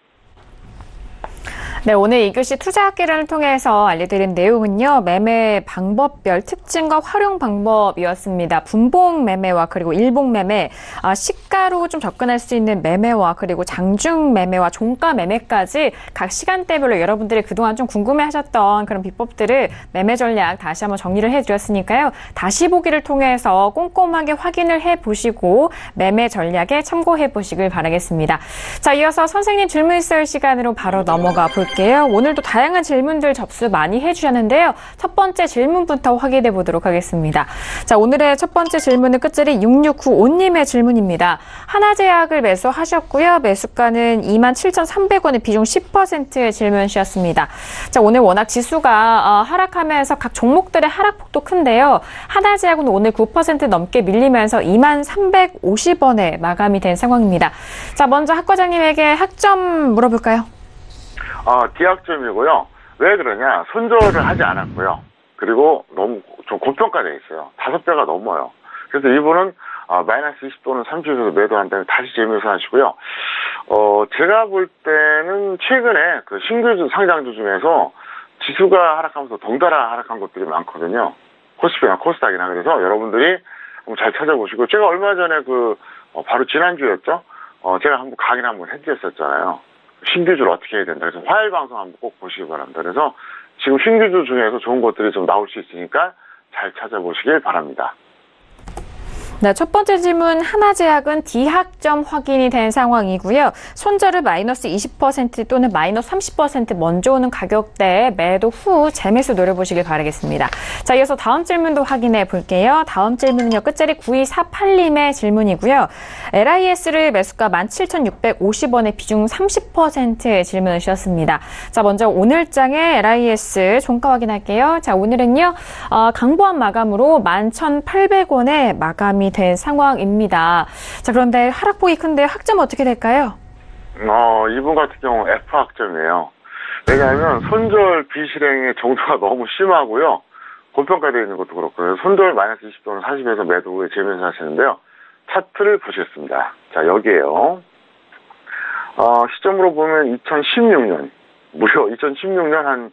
네, 오늘 2교시 투자학기를 통해서 알려드린 내용은요. 매매 방법별 특징과 활용 방법이었습니다. 분봉 매매와 그리고 일봉 매매, 시가로 좀 접근할 수 있는 매매와 그리고 장중 매매와 종가 매매까지 각 시간대별로 여러분들이 그동안 좀 궁금해하셨던 그런 비법들을 매매 전략 다시 한번 정리를 해드렸으니까요. 다시 보기를 통해서 꼼꼼하게 확인을 해보시고 매매 전략에 참고해보시길 바라겠습니다. 자, 이어서 선생님 질문 있을 시간으로 바로 넘어가 볼게요. 오늘도 다양한 질문들 접수 많이 해주셨는데요. 첫 번째 질문부터 확인해 보도록 하겠습니다. 자, 오늘의 첫 번째 질문은 끝자리 6695님의 질문입니다. 하나제약을 매수하셨고요. 매수가는 27,300원의 비중 10%의 질문 주셨습니다. 자, 오늘 워낙 지수가 하락하면서 각 종목들의 하락폭도 큰데요. 하나제약은 오늘 9% 넘게 밀리면서 2350원에 마감이 된 상황입니다. 자, 먼저 학 과장님에게 학점 물어볼까요? D학점이고요. 왜 그러냐? 손절을 하지 않았고요. 그리고 너무 좀 고평가되어 있어요. 5배가 넘어요. 그래서 이분은 마이너스 20 또는 30에서 매도한다면 다시 재매수 하시고요. 제가 볼 때는 최근에 그 신규 상장주 중에서 지수가 하락하면서 덩달아 하락한 것들이 많거든요. 코스피나 코스닥이나. 그래서 여러분들이 한번 잘 찾아보시고, 제가 얼마 전에 바로 지난주였죠? 제가 한번 강의를 한번 해드렸었잖아요. 신규주를 어떻게 해야 된다. 그래서 화요일 방송 한번 꼭 보시기 바랍니다. 그래서 지금 신규주 중에서 좋은 것들이 좀 나올 수 있으니까 잘 찾아보시길 바랍니다. 네, 첫 번째 질문 하나제약은 D학점 확인이 된 상황이고요. 손절을 마이너스 20% 또는 마이너스 30% 먼저 오는 가격대에 매도 후 재매수 노려보시길 바라겠습니다. 자, 이어서 다음 질문도 확인해 볼게요. 다음 질문은요. 끝자리 9248님의 질문이고요. LIS를 매수가 17,650원의 비중 30%의 질문을 주셨습니다. 자, 먼저 오늘장의 LIS 종가 확인할게요. 자, 오늘은요. 강보합 마감으로 11,800원에 마감이 된 상황입니다. 자, 그런데 하락폭이 큰데 학점 어떻게 될까요? 이분 같은 경우 F학점이에요. 왜냐하면 손절 비실행의 정도가 너무 심하고요. 고평가되어 있는 것도 그렇고요. 손절 마이너스 20 또는 40에서 매도 후에 재면서 하시는데요. 차트를 보시겠습니다. 자, 여기에요. 시점으로 보면 2016년, 무려 2016년 한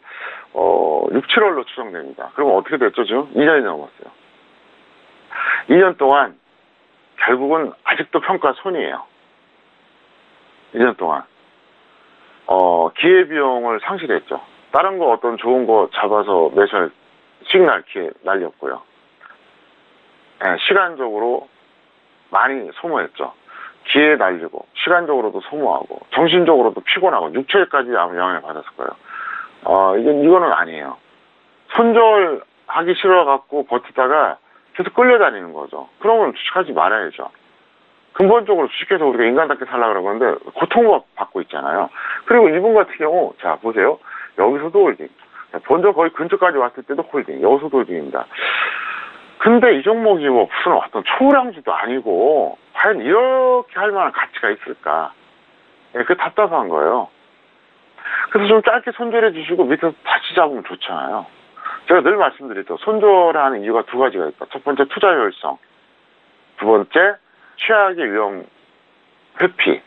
6, 7월로 추정됩니다. 그럼 어떻게 됐죠? 지금 2년이 넘었어요. 2년 동안 결국은 아직도 평가 손이에요. 2년 동안 기회비용을 상실했죠. 다른 거 어떤 좋은 거 잡아서 매수할 시그널 기회 날렸고요. 시간적으로 많이 소모했죠. 기회 날리고 시간적으로도 소모하고 정신적으로도 피곤하고 육체까지 아마 영향을 받았을 거예요. 이거는 아니에요. 손절하기 싫어갖고 버티다가 계속 끌려다니는 거죠. 그러면 주식하지 말아야죠. 근본적으로 주식해서 우리가 인간답게 살려고 그러는데 고통받고 있잖아요. 그리고 이분 같은 경우, 자, 보세요. 여기서도 홀딩. 본전 거의 근처까지 왔을 때도 홀딩. 여기서도 홀딩입니다. 근데 이 종목이 뭐 무슨 어떤 초량주도 아니고, 과연 이렇게 할 만한 가치가 있을까? 그 답답한 거예요. 그래서 좀 짧게 손절해 주시고 밑에서 다시 잡으면 좋잖아요. 제가 늘 말씀드렸죠. 손절하는 이유가 두 가지가 있다. 첫 번째, 투자 효율성. 두 번째, 최악의 위험 회피.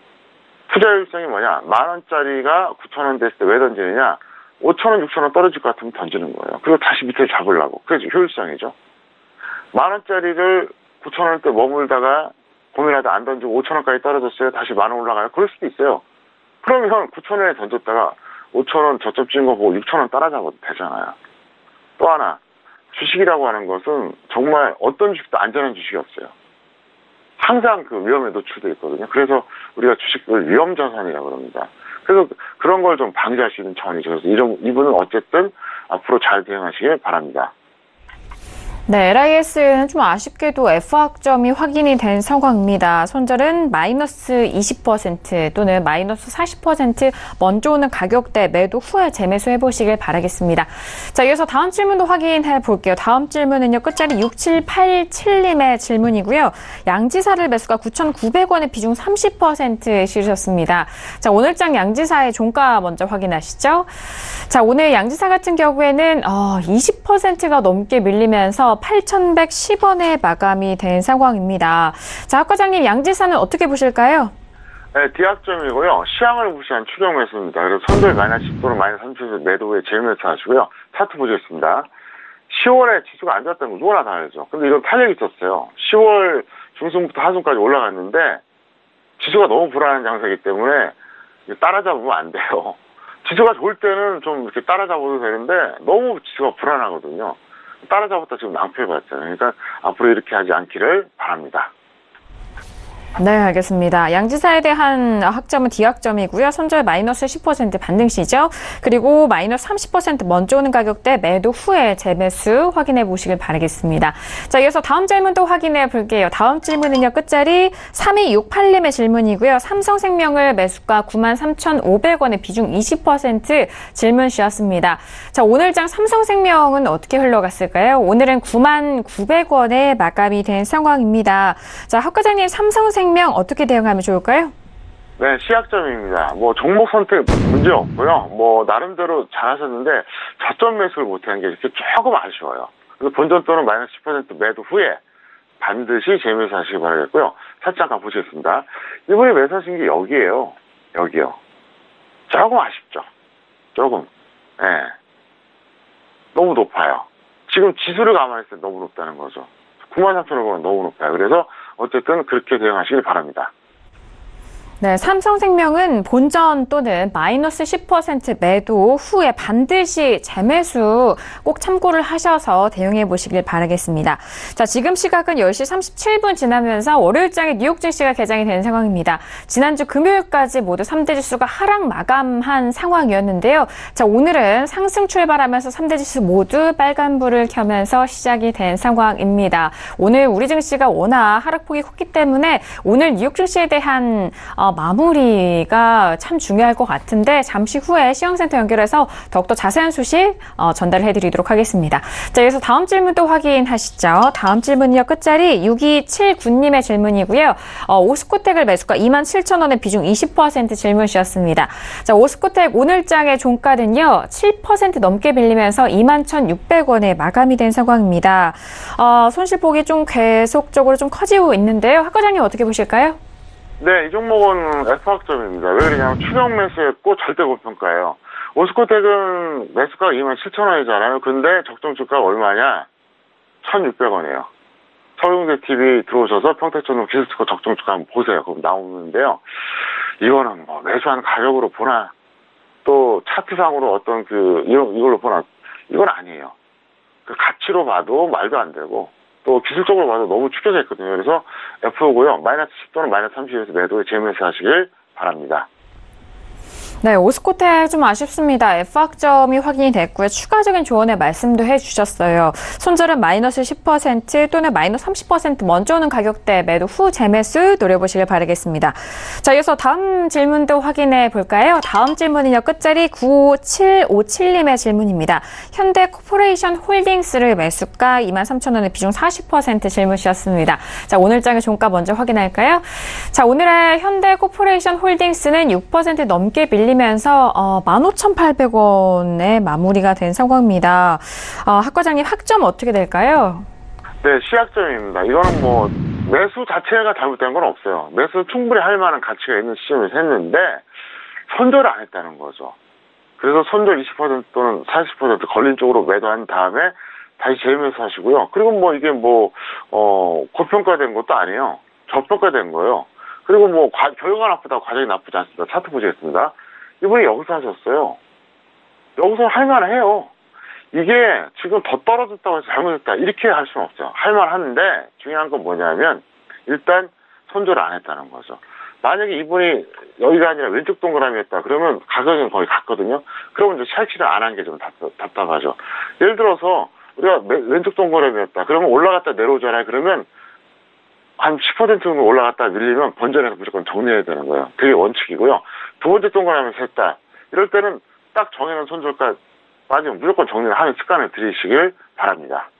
투자 효율성이 뭐냐? 10,000원짜리가 9,000원 됐을 때 왜 던지느냐? 5,000원, 6,000원 떨어질 것 같으면 던지는 거예요. 그리고 다시 밑에 잡으려고. 그게 효율성이죠. 10,000원짜리를 9,000원 때 머물다가 고민하다 안 던지고 5,000원까지 떨어졌어요. 다시 10,000원 올라가요. 그럴 수도 있어요. 그러면 9,000원에 던졌다가 5,000원 저점 찍은 거 보고 6,000원 따라잡아도 되잖아요. 또 하나, 주식이라고 하는 것은 정말 어떤 주식도 안전한 주식이 없어요. 항상 그 위험에 노출되어 있거든요. 그래서 우리가 주식을 위험자산이라고 합니다. 그래서 그런 걸 좀 방지할 수 있는 차원이죠. 그래서 이분은 어쨌든 앞으로 잘 대응하시길 바랍니다. 네, LIS는 좀 아쉽게도 F학점이 확인이 된 상황입니다. 손절은 마이너스 20% 또는 마이너스 40% 먼저 오는 가격대 매도 후에 재매수 해보시길 바라겠습니다. 자, 이어서 다음 질문도 확인해 볼게요. 다음 질문은요, 끝자리 6787님의 질문이고요. 양지사를 매수가 9,900원의 비중 30% 실으셨습니다. 자, 오늘장 양지사의 종가 먼저 확인하시죠. 자, 오늘 양지사 같은 경우에는 20%가 넘게 밀리면서 8,110원에 마감이 된 상황입니다. 자, 학 과장님, 양지사는 어떻게 보실까요? 네, 디학점이고요. 시향을 무시한 추격 매수입니다. 그래서 손절 마이너스 10 또는 마이너스 30에서 매도 후에 재매수 하시고요. 차트 보시겠습니다. 10월에 지수가 안 좋았다는 거 누구나 다 알죠. 근데 이런 탄력이 있었어요. 10월 중순부터 하순까지 올라갔는데 지수가 너무 불안한 장세이기 때문에 따라잡으면 안 돼요. 지수가 좋을 때는 좀 이렇게 따라잡아도 되는데 너무 지수가 불안하거든요. 따라잡았다 지금 낭패봤잖아요. 그러니까 앞으로 이렇게 하지 않기를 바랍니다. 네, 알겠습니다. 양지사에 대한 학점은 D학점이고요. 손절 마이너스 10% 반등시죠. 그리고 마이너스 30% 먼저 오는 가격대 매도 후에 재매수 확인해 보시길 바라겠습니다. 자, 이어서 다음 질문도 확인해 볼게요. 다음 질문은요, 끝자리 3268님의 질문이고요. 삼성생명을 매수가 93,500원의 비중 20% 질문 주셨습니다. 자, 오늘장 삼성생명은 어떻게 흘러갔을까요? 오늘은 99,900원에 마감이 된 상황입니다. 자, 학 과장님, 삼성생명 어떻게 대응하면 좋을까요? 네, 시약점입니다. 뭐 종목 선택 문제 없고요. 뭐 나름대로 잘하셨는데 저점 매수를 못한 게 이렇게 조금 아쉬워요. 그래서 본전 또는 마이너스 10% 매도 후에 반드시 재매수하시기 바라겠고요. 살짝 가보시겠습니다. 이번에 매수하신 게 여기에요. 여기요. 조금 아쉽죠. 조금. 네. 너무 높아요. 지금 지수를 감안했을 때 너무 높다는 거죠. 93,500원 너무 높아요. 그래서 어쨌든 그렇게 대응하시길 바랍니다. 네, 삼성생명은 본전 또는 마이너스 10% 매도 후에 반드시 재매수 꼭 참고를 하셔서 대응해 보시길 바라겠습니다. 자, 지금 시각은 10시 37분 지나면서 월요일장에 뉴욕 증시가 개장이 된 상황입니다. 지난주 금요일까지 모두 3대 지수가 하락 마감한 상황이었는데요. 자, 오늘은 상승 출발하면서 3대 지수 모두 빨간불을 켜면서 시작이 된 상황입니다. 오늘 우리 증시가 워낙 하락폭이 컸기 때문에 오늘 뉴욕 증시에 대한 마무리가 참 중요할 것 같은데 잠시 후에 시황센터 연결해서 더욱더 자세한 소식 전달을 해드리도록 하겠습니다. 자, 여기서 다음 질문도 확인하시죠. 다음 질문이요. 끝자리 6279님의 질문이고요. 오스코텍을 매수가 27,000원의 비중 20% 질문 주셨습니다. 자, 오스코텍 오늘장의 종가는요. 7% 넘게 밀리면서 21,600원에 마감이 된 상황입니다. 손실폭이 좀 계속적으로 좀 커지고 있는데요. 학 과장님 어떻게 보실까요? 네, 이 종목은 F학점입니다. 왜 그러냐면 추격 매수했고 절대 고평가예요. 오스코텍은 매수가가 27,000원이잖아요. 근데 적정 주가가 얼마냐? 1,600원이에요. 서울경제 TV 들어오셔서 평택촌 기술주가 적정 주가 한번 보세요. 그럼 나오는데요. 이거는 뭐 매수한 가격으로 보나 또 차트상으로 어떤 이걸로 보나 이건 아니에요. 그 가치로 봐도 말도 안 되고 또 기술적으로 봐도 너무 축적했거든요. 그래서 F고요. 마이너스 10 또는 마이너스 30에서 매도에 재매수 하시길 바랍니다. 네, 오스코텍 좀 아쉽습니다. F학점이 확인이 됐고요. 추가적인 조언의 말씀도 해주셨어요. 손절은 마이너스 10% 또는 마이너스 30% 먼저 오는 가격대 매도 후 재매수 노려보시길 바라겠습니다. 자, 이어서 다음 질문도 확인해 볼까요? 다음 질문은요. 끝자리 95757님의 질문입니다. 현대코퍼레이션 홀딩스를 매수가 23,000원의 비중 40% 질문 주셨습니다. 자, 오늘장의 종가 먼저 확인할까요? 자, 오늘의 현대코퍼레이션 홀딩스는 6% 넘게 밀리면서 15,800원에 마무리가 된 상황입니다. 학 과장님, 학점 어떻게 될까요? 네, 시약점입니다. 이거는 뭐 매수 자체가 잘못된 건 없어요. 매수 충분히 할 만한 가치가 있는 시점에서 했는데 손절을 안 했다는 거죠. 그래서 손절 20% 또는 40% 걸린 쪽으로 매도한 다음에 다시 재매수하시고요. 그리고 뭐 이게 고평가된 것도 아니에요. 저평가된 거예요. 그리고 뭐 결과가 나쁘다고 과정이 나쁘지 않습니다. 차트 보시겠습니다. 이분이 여기서 하셨어요. 여기서 할만해요. 이게 지금 더 떨어졌다고 해서 잘못했다 이렇게 할 수는 없죠. 할만한데 중요한 건 뭐냐면 일단 손절을 안 했다는 거죠. 만약에 이분이 여기가 아니라 왼쪽 동그라미였다 그러면 가격은 거의 같거든요. 그러면 이제 찰치를 안 한 게 좀 답답하죠. 예를 들어서 우리가 왼쪽 동그라미였다 그러면 올라갔다 내려오잖아요. 그러면 한 10% 정도 올라갔다 밀리면 번전해서 무조건 정리해야 되는 거예요. 그게 원칙이고요. 두 번째 동그라미에서 했다. 이럴 때는 딱 정해놓은 손절가 빠지면 무조건 정리를 하는 습관을 들이시길 바랍니다.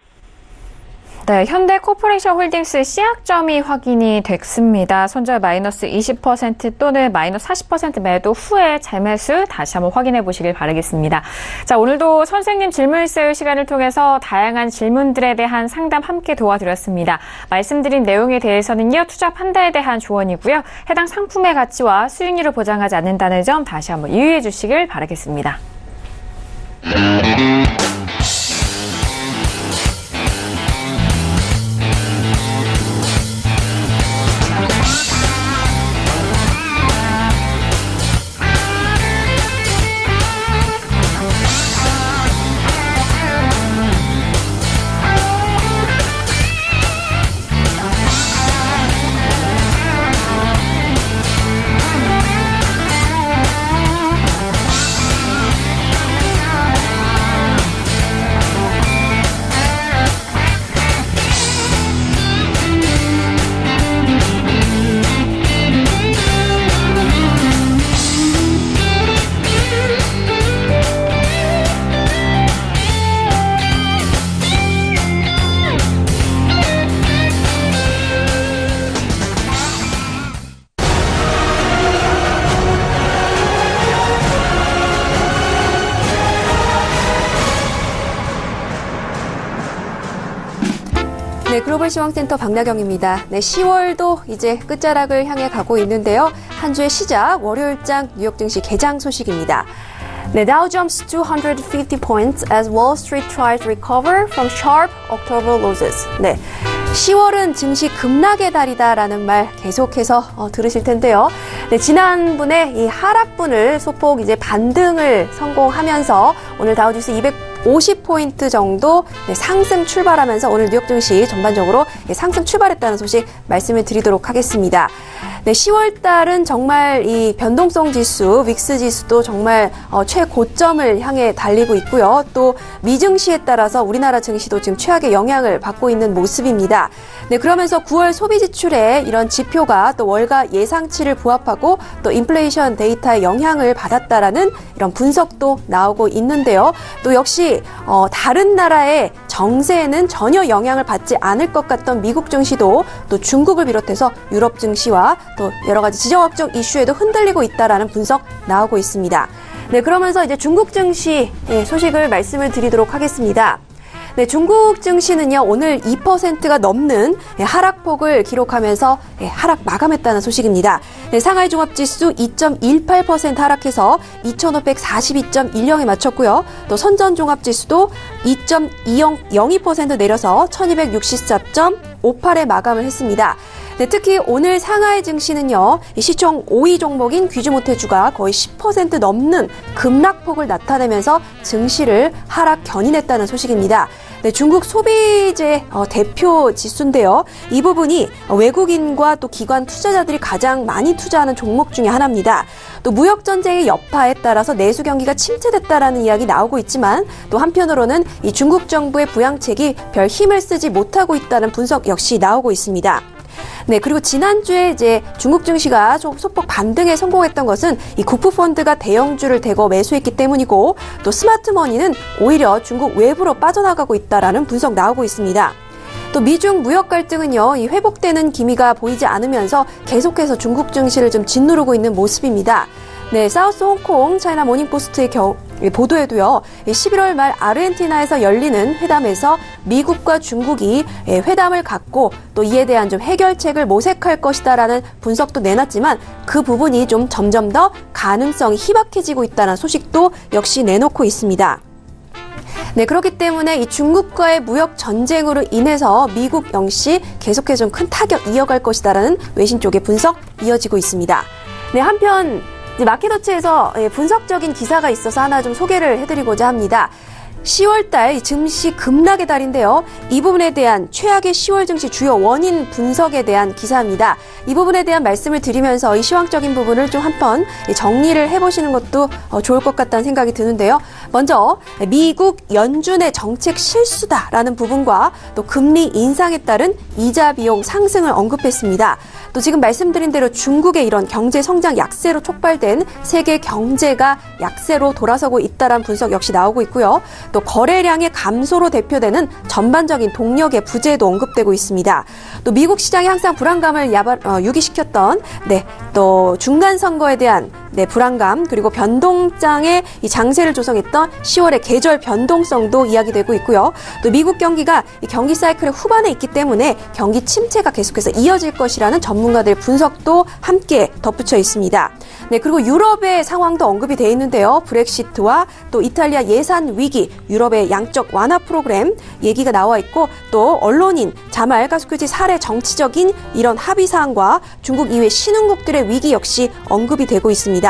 네, 현대코퍼레이션 홀딩스 C약점이 확인이 됐습니다. 손절 마이너스 20% 또는 마이너스 40% 매도 후에 재매수 다시 한번 확인해 보시길 바라겠습니다. 자, 오늘도 선생님 질문일세의 시간을 통해서 다양한 질문들에 대한 상담 함께 도와드렸습니다. 말씀드린 내용에 대해서는요, 투자 판단에 대한 조언이고요. 해당 상품의 가치와 수익률을 보장하지 않는다는 점 다시 한번 유의해 주시길 바라겠습니다. 네, 글로벌 시황센터 박나경입니다. 네, 10월도 이제 끝자락을 향해 가고 있는데요. 한 주의 시작, 월요일장 뉴욕 증시 개장 소식입니다. 네, Dow jumps 250 points as Wall Street tries to recover from sharp October losses. 네. 10월은 증시 급락의 달이다라는 말 계속해서 들으실 텐데요. 네, 지난분에 이 하락분을 소폭 이제 반등을 성공하면서 오늘 다우지수 250포인트 정도 상승 출발하면서 오늘 뉴욕 증시 전반적으로 상승 출발했다는 소식 말씀을 드리도록 하겠습니다. 네, 10월 달은 정말 이 변동성 지수, 윅스 지수도 정말 최고점을 향해 달리고 있고요. 또 미증시에 따라서 우리나라 증시도 지금 최악의 영향을 받고 있는 모습입니다. 네, 그러면서 9월 소비 지출의 이런 지표가 또 월가 예상치를 부합하고 또 인플레이션 데이터의 영향을 받았다라는 이런 분석도 나오고 있는데요. 또 역시 다른 나라의 정세에는 전혀 영향을 받지 않을 것 같던 미국 증시도 또 중국을 비롯해서 유럽 증시와 또 여러 가지 지정학적 이슈에도 흔들리고 있다라는 분석 나오고 있습니다. 네, 그러면서 이제 중국 증시 소식을 말씀을 드리도록 하겠습니다. 네, 중국 증시는요, 오늘 2%가 넘는 하락폭을 기록하면서 하락 마감했다는 소식입니다. 네, 상하이 종합지수 2.18% 하락해서 2,542.10에 마쳤고요. 또 선전 종합지수도 2.02% 내려서 1,264.58에 마감을 했습니다. 네, 특히 오늘 상하이 증시는요, 시총 5위 종목인 귀주모테주가 거의 10% 넘는 급락폭을 나타내면서 증시를 하락 견인했다는 소식입니다. 네, 중국 소비재 대표 지수인데요. 이 부분이 외국인과 또 기관 투자자들이 가장 많이 많이 투자하는 종목 중에 하나입니다. 또 무역 전쟁의 여파에 따라서 내수 경기가 침체됐다라는 이야기 나오고 있지만 또 한편으로는 이 중국 정부의 부양책이 별 힘을 쓰지 못하고 있다는 분석 역시 나오고 있습니다. 네, 그리고 지난주에 이제 중국 증시가 좀 소폭 반등에 성공했던 것은 이 국부펀드가 대형주를 대거 매수했기 때문이고 또 스마트머니는 오히려 중국 외부로 빠져나가고 있다라는 분석 나오고 있습니다. 또 미중 무역 갈등은요, 이 회복되는 기미가 보이지 않으면서 계속해서 중국 증시를 좀 짓누르고 있는 모습입니다. 네, 사우스 홍콩 차이나 모닝포스트의 보도에도요, 11월 말 아르헨티나에서 열리는 회담에서 미국과 중국이 회담을 갖고 또 이에 대한 좀 해결책을 모색할 것이다라는 분석도 내놨지만 그 부분이 좀 점점 더 가능성이 희박해지고 있다는 소식도 역시 내놓고 있습니다. 네, 그렇기 때문에 이 중국과의 무역 전쟁으로 인해서 미국 역시 계속해서 좀 큰 타격 이어갈 것이다라는 외신 쪽의 분석 이어지고 있습니다. 네, 한편 마켓워치에서 분석적인 기사가 있어서 하나 좀 소개를 해드리고자 합니다. 10월달 증시 급락의 달인데요. 이 부분에 대한 최악의 10월 증시 주요 원인 분석에 대한 기사입니다. 이 부분에 대한 말씀을 드리면서 이 시황적인 부분을 좀 한번 정리를 해보시는 것도 좋을 것 같다는 생각이 드는데요. 먼저 미국 연준의 정책 실수다라는 부분과 또 금리 인상에 따른 이자 비용 상승을 언급했습니다. 또 지금 말씀드린 대로 중국의 이런 경제 성장 약세로 촉발된 세계 경제가 약세로 돌아서고 있다는 분석 역시 나오고 있고요. 또 거래량의 감소로 대표되는 전반적인 동력의 부재도 언급되고 있습니다. 또 미국 시장이 항상 불안감을 유기시켰던 또 중간 선거에 대한 불안감 그리고 변동장의 이 장세를 조성했던 10월의 계절 변동성도 이야기되고 있고요. 또 미국 경기가 이 경기 사이클의 후반에 있기 때문에 경기 침체가 계속해서 이어질 것이라는 전문가들의 분석도 함께 덧붙여 있습니다. 네, 그리고 유럽의 상황도 언급이 돼 있는데요. 브렉시트와 또 이탈리아 예산 위기, 유럽의 양적 완화 프로그램 얘기가 나와 있고 또 언론인 자말 가스규지 살해 정치적인 이런 합의 사항과 중국 이외 신흥국들의 위기 역시 언급이 되고 있습니다.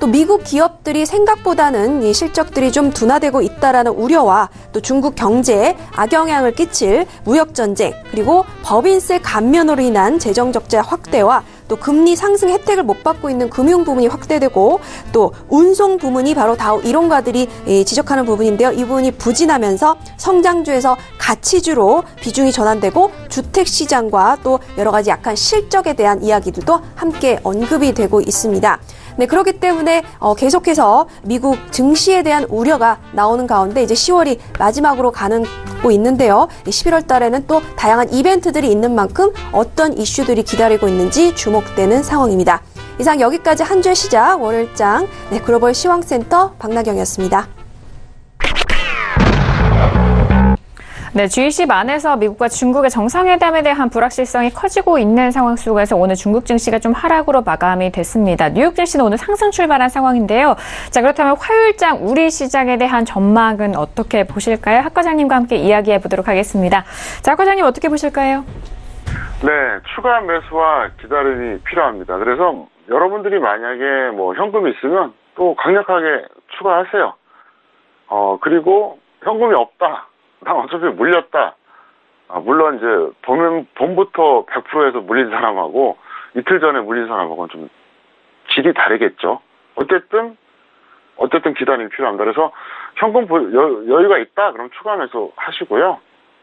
또 미국 기업들이 생각보다는 이 실적들이 좀 둔화되고 있다라는 우려와 또 중국 경제에 악영향을 끼칠 무역 전쟁 그리고 법인세 감면으로 인한 재정 적자 확대와 또 금리 상승 혜택을 못 받고 있는 금융 부문이 확대되고 또 운송 부문이 바로 다우 이론가들이 지적하는 부분인데요. 이 부분이 부진하면서 성장주에서 가치주로 비중이 전환되고 주택 시장과 또 여러 가지 약한 실적에 대한 이야기들도 함께 언급이 되고 있습니다. 네, 그렇기 때문에 계속해서 미국 증시에 대한 우려가 나오는 가운데 이제 10월이 마지막으로 가고 있는데요. 11월 달에는 또 다양한 이벤트들이 있는 만큼 어떤 이슈들이 기다리고 있는지 주목되는 상황입니다. 이상 여기까지 한 주의 시작 월요일장 글로벌 시황센터 박나경이었습니다. 네, G20 안에서 미국과 중국의 정상회담에 대한 불확실성이 커지고 있는 상황 속에서 오늘 중국 증시가 좀 하락으로 마감이 됐습니다. 뉴욕 증시는 오늘 상승 출발한 상황인데요. 자, 그렇다면 화요일장 우리 시장에 대한 전망은 어떻게 보실까요? 학 과장님과 함께 이야기해 보도록 하겠습니다. 자, 학 과장님 어떻게 보실까요? 네, 추가 매수와 기다림이 필요합니다. 그래서 여러분들이 만약에 현금이 있으면 또 강력하게 추가하세요. 그리고 현금이 없다. 난 어차피 물렸다. 물론 이제 봄부터 100%에서 물린 사람하고 이틀 전에 물린 사람하고는 좀 질이 다르겠죠. 어쨌든 기다림이 필요합니다. 그래서 현금 여유가 있다 그럼 추가 매수 하시고요.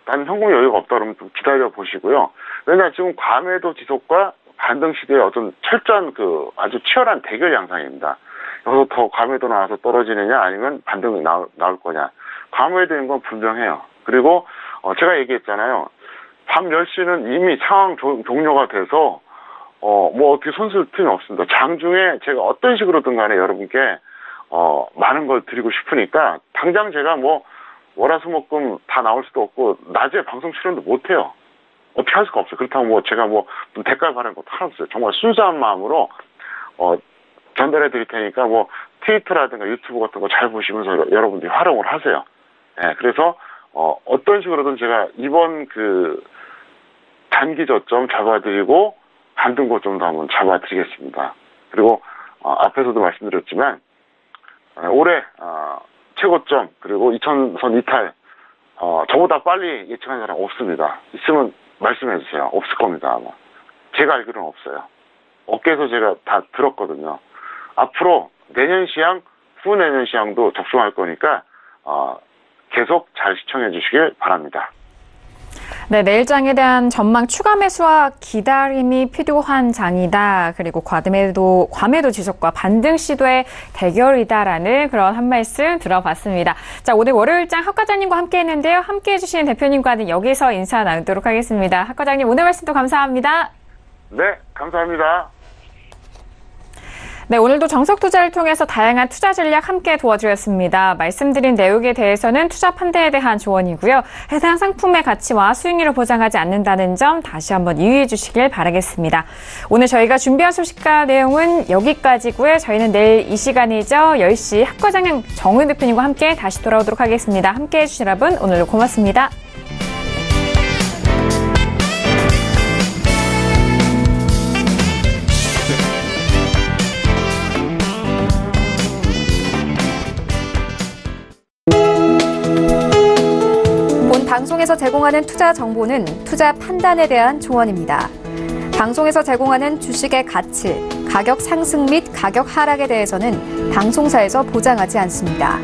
난 현금 여유가 없다 그러면 좀 기다려 보시고요. 왜냐 지금 과매도 지속과 반등 시대의 어떤 철저한 아주 치열한 대결 양상입니다. 여기서 더 과매도 나와서 떨어지느냐 아니면 반등이 나올 거냐. 과매도인 건 분명해요. 그리고 제가 얘기했잖아요. 밤 10시는 이미 상황 종료가 돼서 어떻게 손쓸 틈이 없습니다. 장중에 제가 어떤 식으로든 간에 여러분께 많은 걸 드리고 싶으니까 당장 제가 월화수목금 다 나올 수도 없고 낮에 방송 출연도 못해요. 어떻게 할 수가 없어요. 그렇다고 제가 대가를 바라는 것도 하나 없어요. 정말 순수한 마음으로 전달해 드릴 테니까 트위터라든가 유튜브 같은 거 잘 보시면서 여러분들이 활용을 하세요. 네, 그래서 어떤 식으로든 제가 이번 단기 저점 잡아드리고 반등 고점도 한번 잡아드리겠습니다. 그리고 앞에서도 말씀드렸지만 올해 최고점 그리고 2000선 이탈 저보다 빨리 예측하는 사람 없습니다. 있으면 말씀해 주세요. 없을 겁니다. 아마 제가 알기로는 없어요. 업계에서 제가 다 들었거든요. 앞으로 내년 시향, 후내년 시향도 접종할 거니까 계속 잘 시청해 주시길 바랍니다. 네, 내일장에 대한 전망 추가 매수와 기다림이 필요한 장이다. 그리고 과매도 지속과 반등 시도의 대결이다라는 그런 한 말씀 들어봤습니다. 자, 오늘 월요일장 학 과장님과 함께 했는데요. 함께 해주신 대표님과는 여기서 인사 나누도록 하겠습니다. 학 과장님 오늘 말씀도 감사합니다. 네, 감사합니다. 네, 오늘도 정석투자를 통해서 다양한 투자 전략 함께 도와드렸습니다. 말씀드린 내용에 대해서는 투자 판단에 대한 조언이고요. 해당 상품의 가치와 수익률을 보장하지 않는다는 점 다시 한번 유의해 주시길 바라겠습니다. 오늘 저희가 준비한 소식과 내용은 여기까지고요. 저희는 내일 이 시간이죠. 10시 학과장님 정은 대표님과 함께 다시 돌아오도록 하겠습니다. 함께해 주신 여러분 오늘도 고맙습니다. 방송에서 제공하는 투자 정보는 투자 판단에 대한 조언입니다. 방송에서 제공하는 주식의 가치, 가격 상승 및 가격 하락에 대해서는 방송사에서 보장하지 않습니다.